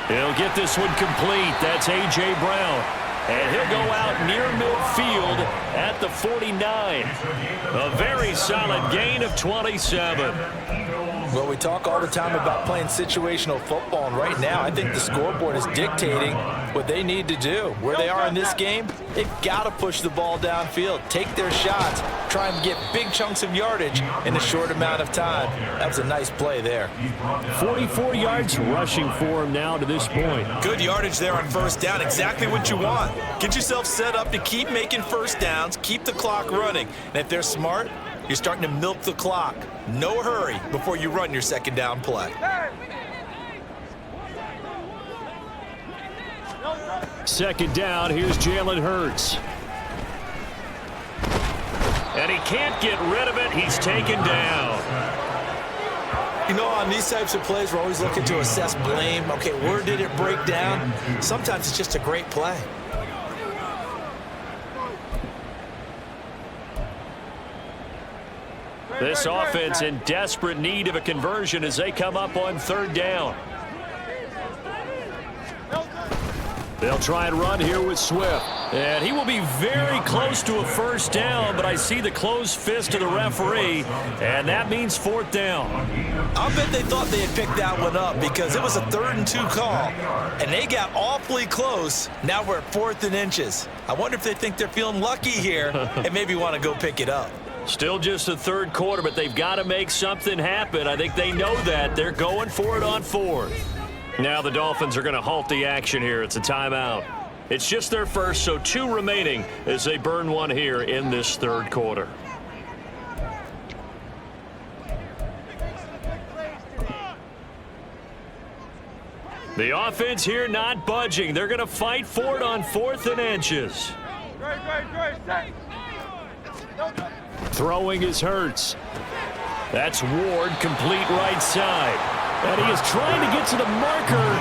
E: He'll get this one complete. That's A.J. Brown. And he'll go out near midfield at the 49. A very solid gain of 27.
C: Well, we talk all the time about playing situational football, and right now I think the scoreboard is dictating what they need to do. Where they are in this game, they've got to push the ball downfield, take their shots, try and get big chunks of yardage in a short amount of time. That was a nice play there.
E: 44 yards rushing for him now to this point.
C: Good yardage there on first down, exactly what you want. Get yourself set up to keep making first downs, keep the clock running. And if they're smart, you're starting to milk the clock. No hurry before you run your second down play.
E: Second down, here's Jalen Hurts. And he can't get rid of it. He's taken down.
C: You know, on these types of plays, we're always looking to assess blame. Okay, where did it break down? Sometimes it's just a great play.
E: This offense in desperate need of a conversion as they come up on third down. They'll try and run here with Swift. And he will be very close to a first down, but I see the closed fist of the referee, and that means fourth down.
C: I'll bet they thought they had picked that one up because it was a 3rd and 2 call, and they got awfully close. Now we're at 4th and inches. I wonder if they think they're feeling lucky here and maybe want to go pick it up.
E: Still just the third quarter, but they've got to make something happen. I think they know that. They're going for it on fourth. Now the Dolphins are going to halt the action here. It's a timeout. It's just their first, so 2 remaining as they burn one here in this third quarter. The offense here not budging. They're going to fight for it on 4th and inches. Throwing is Hurts. That's Ward, complete right side. And he is trying to get to the marker.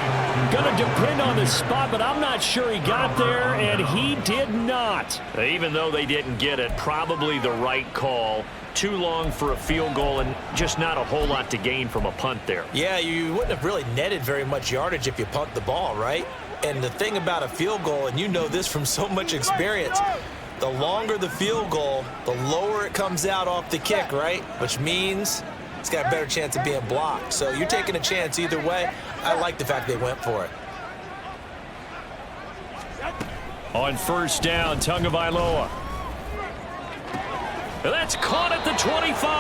E: Going to depend on the spot, but I'm not sure he got there, and he did not. Even though they didn't get it, probably the right call. Too long for a field goal and just not a whole lot to gain from a punt there.
C: Yeah, you wouldn't have really netted very much yardage if you punt the ball, right? And the thing about a field goal, and you know this from so much experience, the longer the field goal, the lower it comes out off the kick, right? Which means it's got a better chance of being blocked. So you're taking a chance either way. I like the fact they went for it.
E: On first down, Tagovailoa. That's caught at the 25.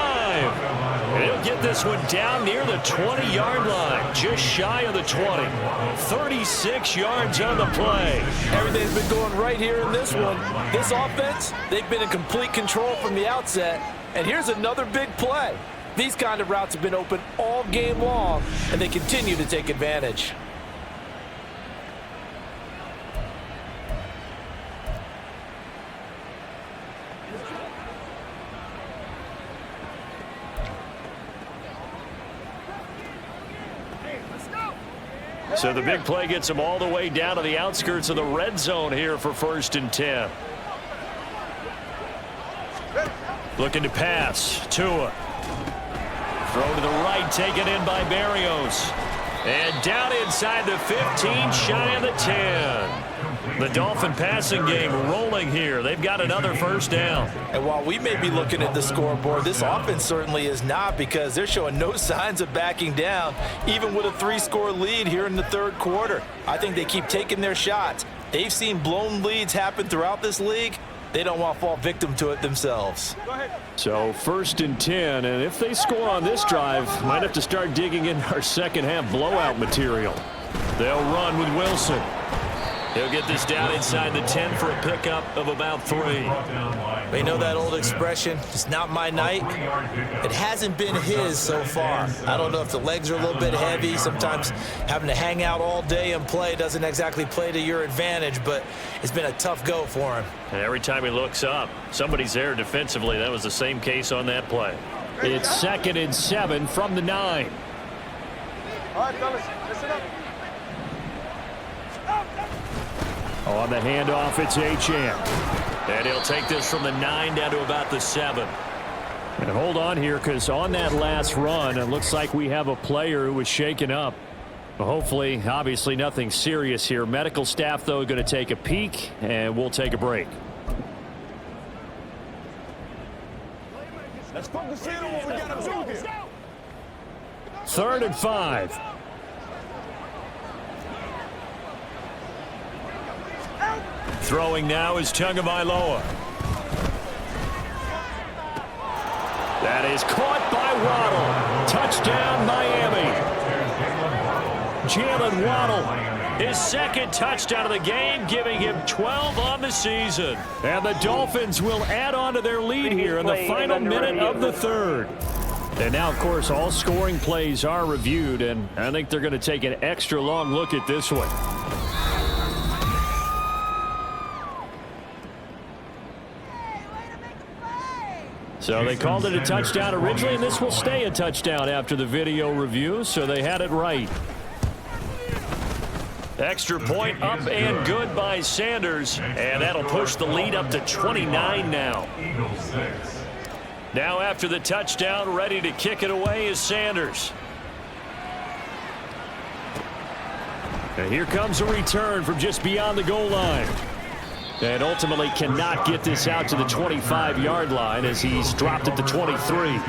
E: And he'll get this one down near the 20-yard line, just shy of the 20. 36 yards on the play.
C: Everything's been going right here in this one. This offense, they've been in complete control from the outset. And here's another big play. These kind of routes have been open all game long, and they continue to take advantage.
E: So the big play gets them all the way down to the outskirts of the red zone here for 1st and 10. Looking to pass. Tua. Throw to the right, taken in by Berrios. And down inside the 15, shy of the 10.
B: The Dolphin passing game rolling here. They've got another first down.
C: And while we may be looking at the scoreboard, this offense certainly is not, because they're showing no signs of backing down, even with a 3-score lead here in the third quarter. I think they keep taking their shots. They've seen blown leads happen throughout this league. They don't want to fall victim to it themselves.
E: So 1st and 10, and if they score on this drive, might have to start digging in our second half blowout material. They'll run with Wilson.
B: He'll get this down inside the 10 for a pickup of about 3.
C: We know that old expression, it's not my night. It hasn't been his so far. I don't know if the legs are a little bit heavy. Sometimes having to hang out all day and play doesn't exactly play to your advantage, but it's been a tough go for him.
B: And every time he looks up, somebody's there defensively. That was the same case on that play.
E: It's 2nd and 7 from the 9.
H: All right, fellas, listen up.
E: On the handoff, it's Achane.
B: And he'll take this from the 9 down to about the 7.
E: And hold on here, because on that last run, it looks like we have a player who was shaken up. Hopefully, obviously nothing serious here. Medical staff, though, going to take a peek, and we'll take a break.
H: Let's focus in on what we got to do here.
E: 3rd and 5.
B: Throwing now is Tagovailoa.
E: That is caught by Waddle. Touchdown, Miami.
B: Jalen Waddle, his 2nd touchdown of the game, giving him 12 on the season.
E: And the Dolphins will add on to their lead here in the final minute of the 3rd. And now, of course, all scoring plays are reviewed, and I think they're going to take an extra long look at this one. So they called it a touchdown originally, and this will stay a touchdown after the video review, so they had it right.
B: Extra point up and good by Sanders, and that'll push the lead up to 29 now. Now after the touchdown, ready to kick it away is Sanders.
E: And here comes a return from just beyond the goal line. And ultimately cannot get this out to the 25-yard line as he's dropped at the 23.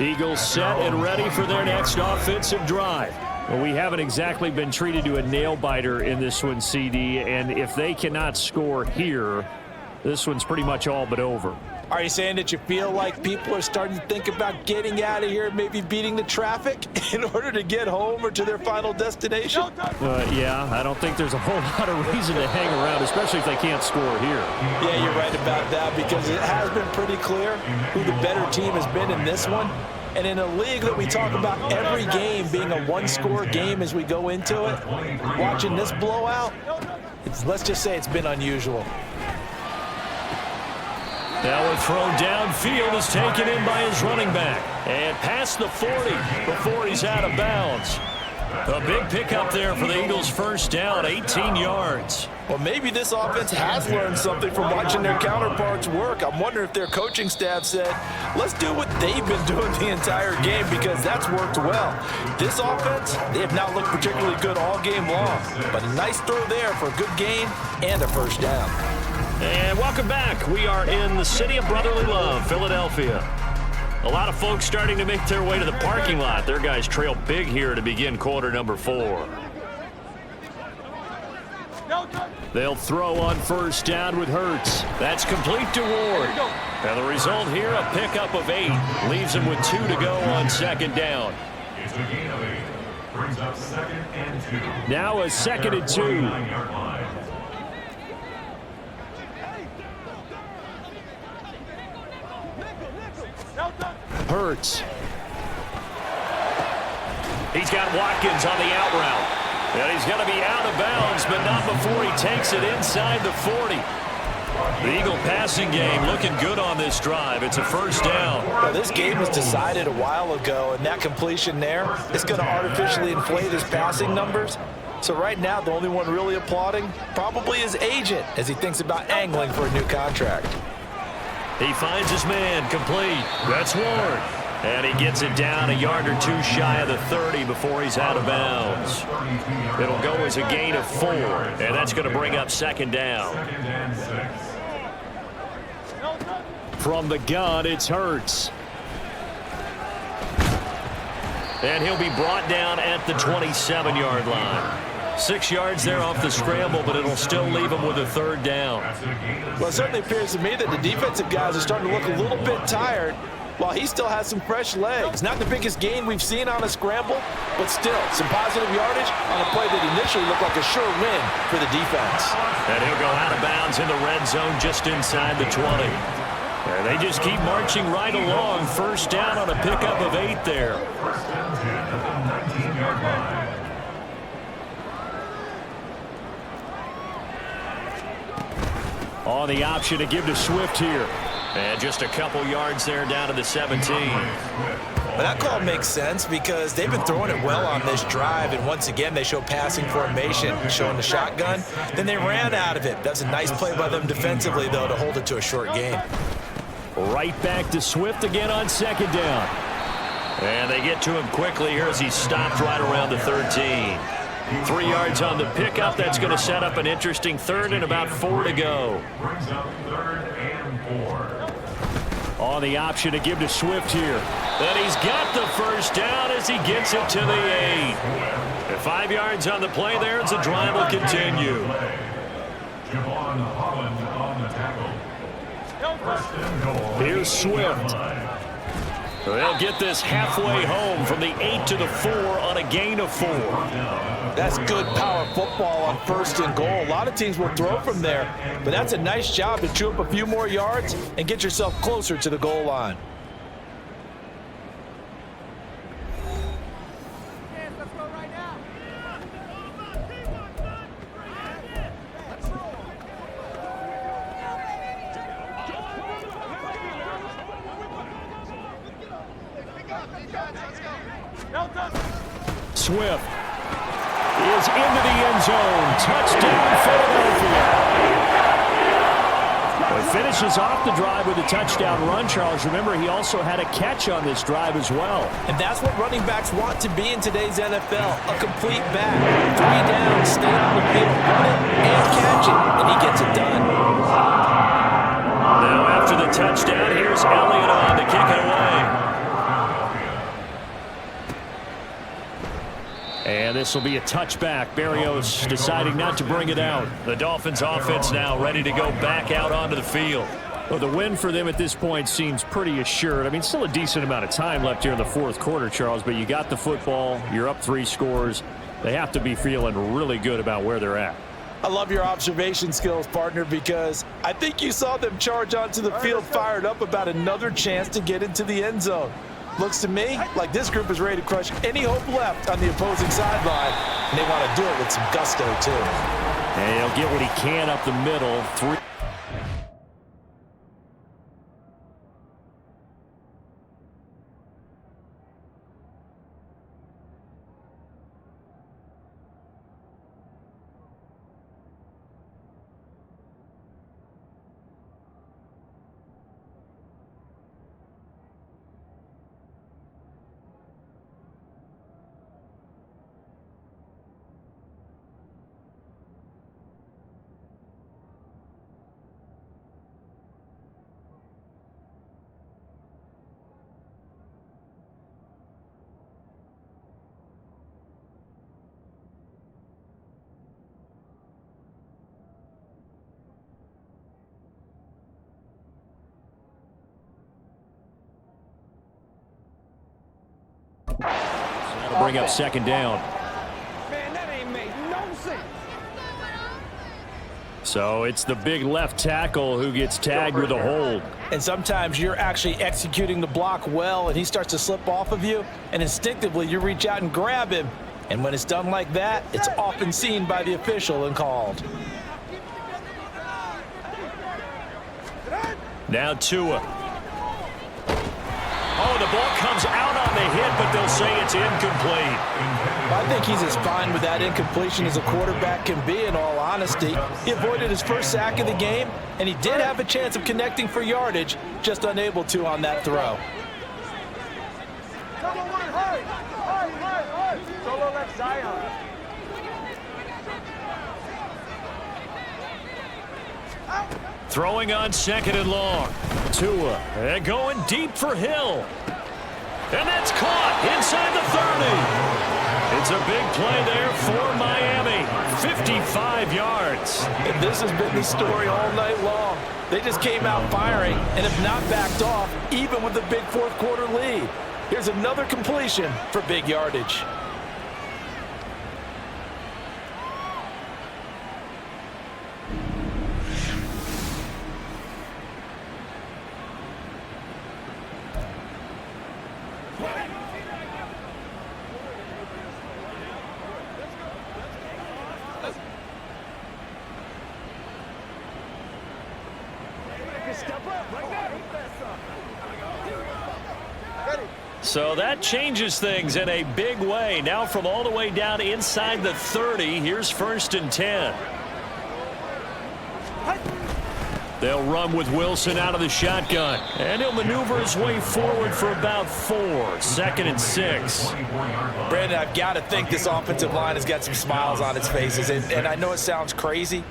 E: Eagles set and ready for their next offensive drive. Well, we haven't exactly been treated to a nail-biter in this one, CD, and if they cannot score here, this one's pretty much all but over.
C: Are you saying that you feel like people are starting to think about getting out of here, maybe beating the traffic in order to get home or to their final destination?
E: Yeah, I don't think there's a whole lot of reason to hang around, especially if they can't score here.
C: Yeah, you're right about that, because it has been pretty clear who the better team has been in this one. And in a league that we talk about every game being a one-score game as we go into it, watching this blowout, let's just say it's been unusual.
B: Now a throw downfield is taken in by his running back. And past the 40 before he's out of bounds. A big pickup there for the Eagles' first down, 18 yards.
C: Well, maybe this offense has learned something from watching their counterparts work. I'm wondering if their coaching staff said, let's do what they've been doing the entire game, because that's worked well. This offense, they have not looked particularly good all game long. But a nice throw there for a good gain and a first down.
B: And welcome back. We are in the city of brotherly love, Philadelphia. A lot of folks starting to make their way to the parking lot. Their guys trail big here to begin quarter number 4.
E: They'll throw on first down with Hurts.
B: That's complete to Ward. And the result here, a pickup of 8. Leaves him with 2 to go on second down.
D: It's a gain of 8. Brings up 2nd and 2.
E: Now a 2nd and 2.
D: 49-yard line.
E: Hurts.
B: He's got Watkins on the out route. And he's going to be out of bounds, but not before he takes it inside the 40. The Eagle passing game looking good on this drive. It's a first down.
C: Well, this game was decided a while ago, and that completion there is going to artificially inflate his passing numbers. So right now, the only one really applauding probably his agent as he thinks about angling for a new contract.
B: He finds his man complete. That's Ward. And he gets it down a yard or two shy of the 30 before he's out of bounds. It'll go as a gain of 4, and that's going to bring up second down.
E: From the gun, it's Hurts.
B: And he'll be brought down at the 27-yard line. 6 yards there off the scramble, but it'll still leave him with a third down.
C: Well, it certainly appears to me that the defensive guys are starting to look a little bit tired while he still has some fresh legs. Not the biggest gain we've seen on a scramble, but still some positive yardage on a play that initially looked like a sure win for the defense.
B: And he'll go out of bounds in the red zone just inside the 20. And they just keep marching right along. First down on a pickup of 8 there.
D: First and 10 at the 19-yard line.
E: On the option to give to Swift here.
B: And just a couple yards there down to the 17.
C: But that call makes sense because they've been throwing it well on this drive, and once again they show passing formation, showing the shotgun. Then they ran out of it. That's a nice play by them defensively, though, to hold it to a short gain.
E: Right back to Swift again on second down.
B: And they get to him quickly here as he stopped right around the 13. 3 yards on the pickup. That's going to set up an interesting third and about 4 to go.
D: Brings up 3rd and 4.
E: On the option to give to Swift here.
B: And he's got the first down as he gets it to the 8. And 5 yards on the play there as the drive will continue.
D: Javon Holland on the tackle. First and goal.
E: Here's Swift.
B: They'll get this halfway home from the 8 to the 4 on a gain of 4.
C: That's good power football on 1st and goal. A lot of teams will throw from there, but that's a nice job to chew up a few more yards and get yourself closer to the goal line.
H: Let's go right now.
E: Swift is into the end zone. Touchdown, Philadelphia. Well, he finishes off the drive with a touchdown run, Charles. Remember, he also had a catch on this drive as well.
C: And that's what running backs want to be in today's NFL, a complete back. 3 down, stay on the field, run it, and catch it, and he gets it done.
B: Now after the touchdown, here's Elliott on to kick it away.
E: And this will be a touchback. Berrios deciding not to bring it out.
B: The Dolphins offense now ready to go back out onto the field.
E: Well, the win for them at this point seems pretty assured. I mean, still a decent amount of time left here in the 4th quarter, Charles, but you got the football. You're up 3 scores. They have to be feeling really good about where they're at.
C: I love your observation skills, partner, because I think you saw them charge onto the field fired up about another chance to get into the end zone. Looks to me like this group is ready to crush any hope left on the opposing sideline, and they want to do it with some gusto, too.
E: And he'll get what he can up the middle. 3. That'll bring up second down.
H: Man, that ain't made no sense.
E: So it's the big left tackle who gets tagged with a hold.
C: And sometimes you're actually executing the block well, and he starts to slip off of you, and instinctively you reach out and grab him. And when it's done like that, it's often seen by the official and called.
B: Now Tua. Oh, the ball comes out on the hit, but they'll say it's incomplete.
C: I think he's as fine with that incompletion as a quarterback can be, in all honesty. He avoided his first sack of the game, and he did have a chance of connecting for yardage, just unable to on that throw.
H: Number one, hurry! Hurry, hurry, hurry! Solo left Zion.
B: Throwing on second and long. Tua, and going deep for Hill. And that's caught inside the 30. It's a big play there for Miami. 55 yards.
C: And this has been the story all night long. They just came out firing and have not backed off, even with the big fourth quarter lead. Here's another completion for big yardage.
B: So that changes things in a big way. Now from all the way down inside the 30, here's 1st and 10. They'll run with Wilson out of the shotgun. And he'll maneuver his way forward for about 4. 2nd and 6.
C: Brandon, I've got to think this offensive line has got some smiles on its faces. And I know it sounds crazy,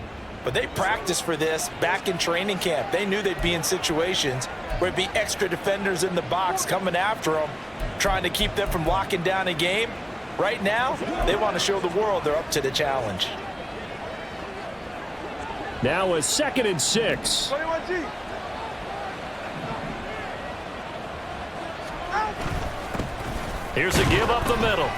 C: but they practiced for this back in training camp. They knew they'd be in situations where it'd be extra defenders in the box coming after them, trying to keep them from locking down a game. Right now, they want to show the world they're up to the challenge.
B: Now a 2nd and 6.
H: 21G.
B: Here's a give up the middle.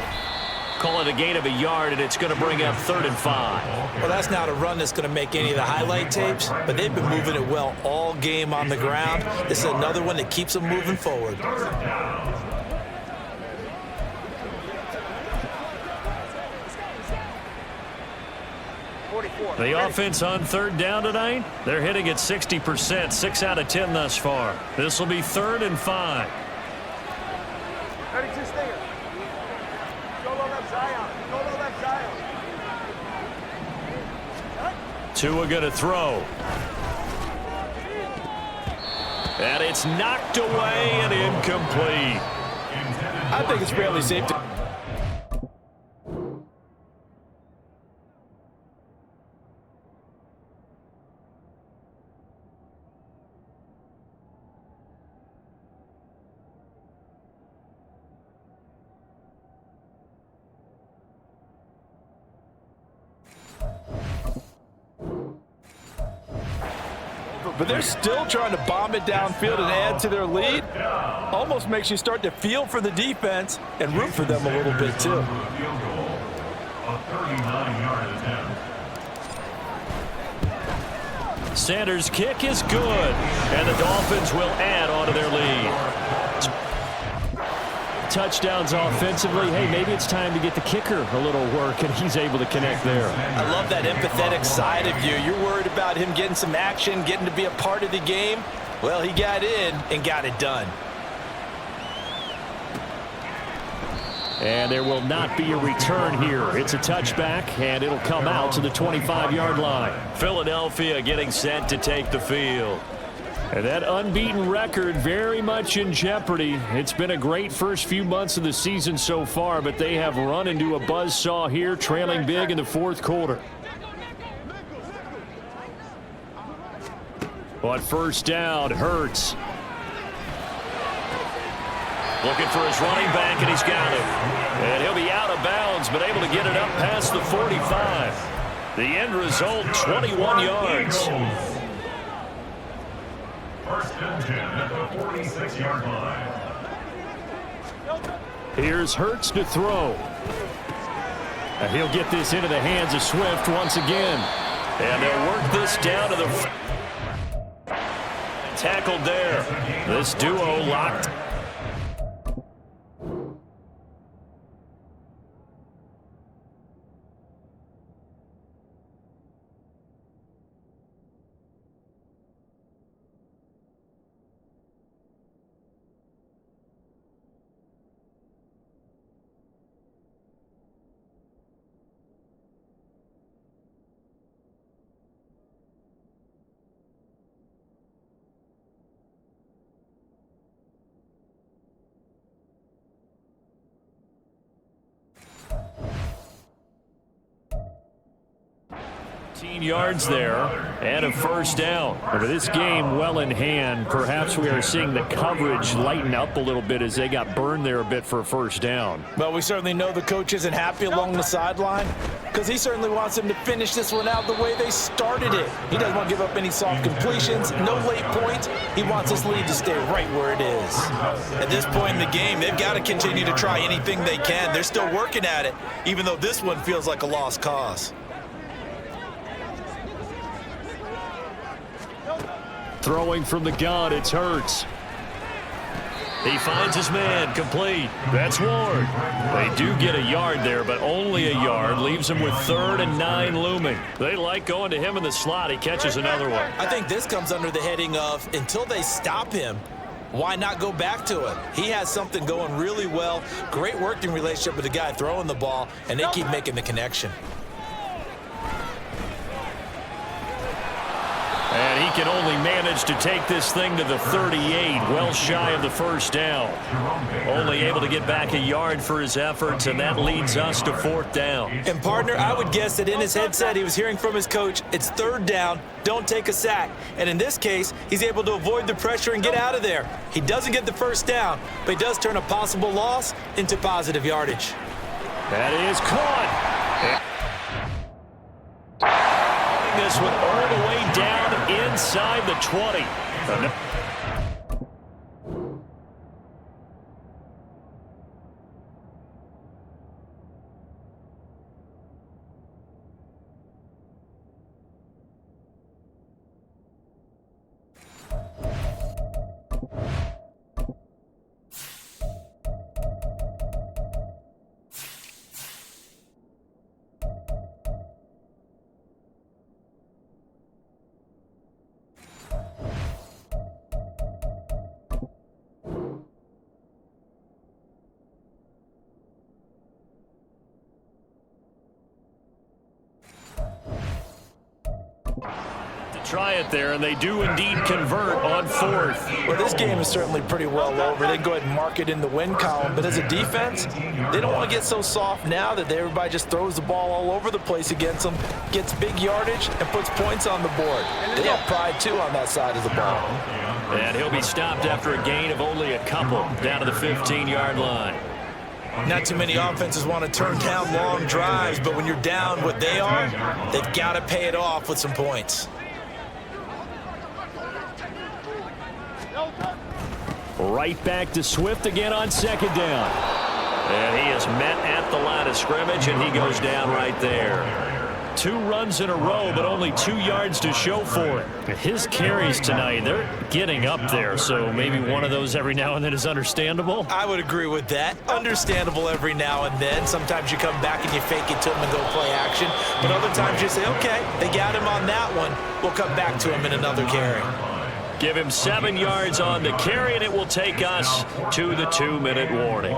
B: Call it a gain of a yard, and it's going to bring up 3rd and 5.
C: Well, that's not a run that's going to make any of the highlight tapes, but they've been moving it well all game on the ground. This is another one that keeps them moving forward.
B: The offense on 3rd down tonight, they're hitting at 60%, 6 out of 10 thus far. This will be 3rd and 5.
H: 32 Stinger. Solo left Zion. Solo left Zion.
B: Tua going to throw. And it's knocked away and incomplete.
C: I think it's fairly safe to... But they're still trying to bomb it downfield and add to their lead. Almost makes you start to feel for the defense and root for them a little bit, too.
D: A 39-yard attempt.
B: Sanders' kick is good, and the Dolphins will add on to their lead. Touchdowns offensively. Hey, maybe it's time to get the kicker a little work, and he's able to connect there.
C: I love that empathetic side of you. You're worried about him getting some action, getting to be a part of the game. Well, he got in and got it done.
B: And there will not be a return here. It's a touchback, and it'll come out to the 25-yard line. Philadelphia getting set to take the field. And that unbeaten record very much in jeopardy. It's been a great first few months of the season so far, but they have run into a buzzsaw here, trailing big in the 4th quarter. On 1st down, Hurts. Looking for his running back, and he's got him. And he'll be out of bounds, but able to get it up past the 45. The end result, 21 yards.
D: 1st and 10 at the 46-yard line.
B: Here's Hurts to throw. And he'll get this into the hands of Swift once again. And they'll work this down to the... Tackled there. This duo locked.
E: Yards there and a first down. With this game well in hand, perhaps we are seeing the coverage lighten up a little bit as they got burned there a bit for a first down.
C: Well, we certainly know the coach isn't happy along the sideline because he certainly wants them to finish this one out the way they started it. He doesn't want to give up any soft completions, no late points. He wants this lead to stay right where it is.
I: At this point in the game, they've got to continue to try anything they can. They're still working at it, even though this one feels like a lost cause.
E: Throwing from the gun, it's Hurts. He finds his man, complete. That's Ward. They do get a yard there, but only a yard. Leaves him with 3rd and 9 looming. They like going to him in the slot. He catches another one.
C: I think this comes under the heading of until they stop him, why not go back to him? He has something going really well. Great working relationship with the guy throwing the ball, and they keep making the connection.
E: And he can only manage to take this thing to the 38, well shy of the first down. Only able to get back a yard for his efforts, and that leads us to 4th down.
C: And, partner, I would guess that in his headset he was hearing from his coach, it's 3rd down, don't take a sack. And in this case, he's able to avoid the pressure and get out of there. He doesn't get the first down, but he does turn a possible loss into positive yardage.
E: That is caught. This one all the way down inside the 20. Try it there, and they do indeed convert on 4th.
C: Well, this game is certainly pretty well over. They can go ahead and mark it in the win column, but as a defense, they don't want to get so soft now that everybody just throws the ball all over the place against them, gets big yardage, and puts points on the board. They have pride, too, on that side of the ball.
E: And he'll be stopped after a gain of only a couple down to the 15-yard line.
I: Not too many offenses want to turn down long drives, but when you're down what they are, they've got to pay it off with some points.
E: Right back to Swift again on 2nd down. And he is met at the line of scrimmage, and he goes down right there. 2 runs in a row, but only 2 yards to show for it. His carries tonight, they're getting up there, so maybe one of those every now and then is understandable.
I: I would agree with that. Understandable every now and then. Sometimes you come back and you fake it to him and go play action. But other times you say, okay, they got him on that one. We'll come back to him in another carry.
E: Give him 7 yards on the carry, and it will take us to the 2-minute warning.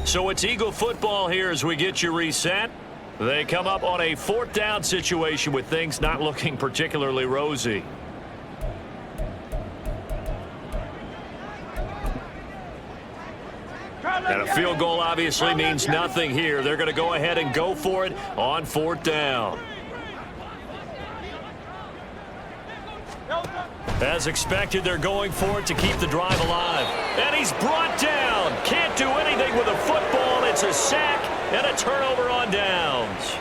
E: So it's Eagle football here as we get you reset. They come up on a 4th down situation with things not looking particularly rosy. And a field goal obviously means nothing here. They're going to go ahead and go for it on 4th down. As expected, they're going for it to keep the drive alive. And he's brought down. Can't do anything with a football. It's a sack and a turnover on downs.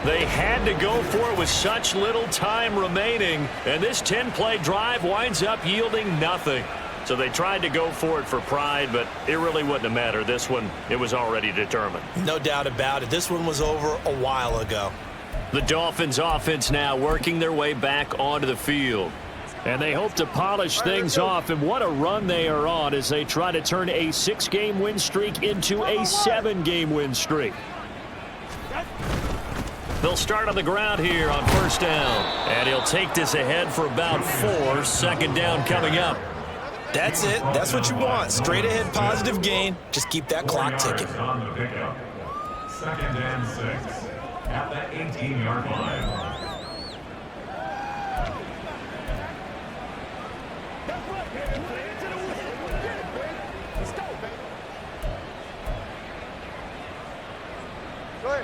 E: They had to go for it with such little time remaining. And this 10-play drive winds up yielding nothing. So they tried to go for it for pride, but it really wouldn't have mattered. This one, it was already determined.
I: No doubt about it. This one was over a while ago.
E: The Dolphins offense now working their way back onto the field. And they hope to polish things off, and what a run they are on as they try to turn a 6-game win streak into a 7-game win streak. They'll start on the ground here on 1st down. And he'll take this ahead for about 4. 2nd down coming up.
I: That's it. That's what you want. Straight ahead positive gain. Just keep that clock ticking.
D: On the pickup. 2nd and 6 at the 18-yard line.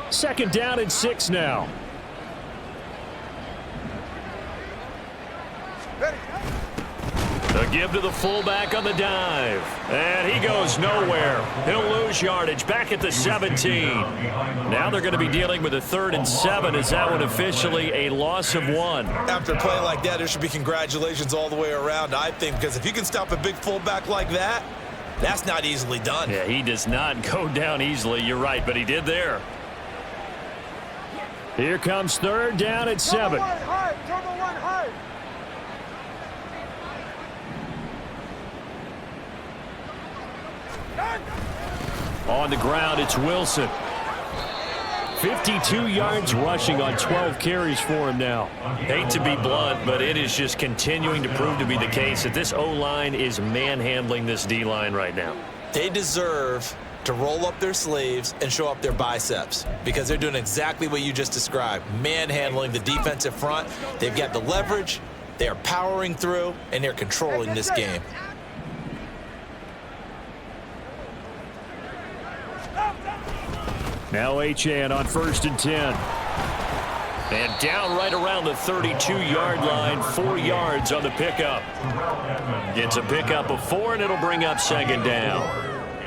E: 2nd down and 6 now. The give to the fullback on the dive. And he goes nowhere. He'll lose yardage back at the 17. Now they're going to be dealing with a 3rd and 7. Is that one officially a loss of 1?
I: After a play like that, there should be congratulations all the way around, I think, because if you can stop a big fullback like that, that's not easily done.
E: Yeah, he does not go down easily. You're right, but he did there. Here comes 3rd down and 7. On the ground, it's Wilson. 52 yards rushing on 12 carries for him now. Hate to be blunt, but it is just continuing to prove to be the case that this O-line is manhandling this D-line right now.
I: They deserve to roll up their sleeves and show up their biceps because they're doing exactly what you just described, manhandling the defensive front. They've got the leverage, they're powering through, and they're controlling this game.
E: Now Achane on 1st and 10. And down right around the 32-yard line, 4 yards on the pickup. It's a pickup of 4, and it'll bring up 2nd down.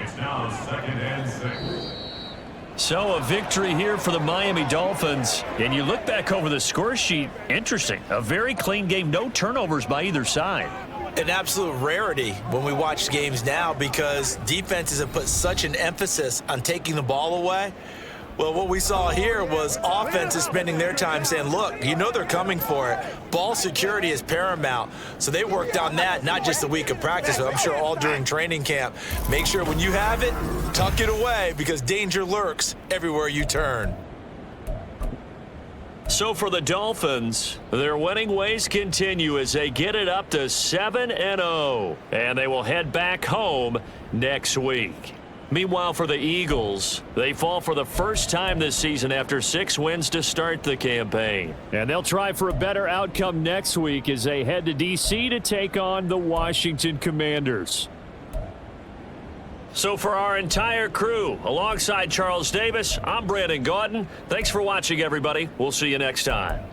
D: It's now 2nd and 6.
E: So a victory here for the Miami Dolphins. And you look back over the score sheet, interesting. A very clean game, no turnovers by either side.
I: An absolute rarity when we watch games now because defenses have put such an emphasis on taking the ball away. Well, what we saw here was offenses spending their time saying, look, you know they're coming for it. Ball security is paramount. So they worked on that, not just a week of practice, but I'm sure all during training camp. Make sure when you have it, tuck it away because danger lurks everywhere you turn.
E: So for the Dolphins, their winning ways continue as they get it up to 7-0. And they will head back home next week. Meanwhile, for the Eagles, they fall for the first time this season after 6 wins to start the campaign. And they'll try for a better outcome next week as they head to D.C. to take on the Washington Commanders. So for our entire crew, alongside Charles Davis, I'm Brandon Gautin. Thanks for watching, everybody. We'll see you next time.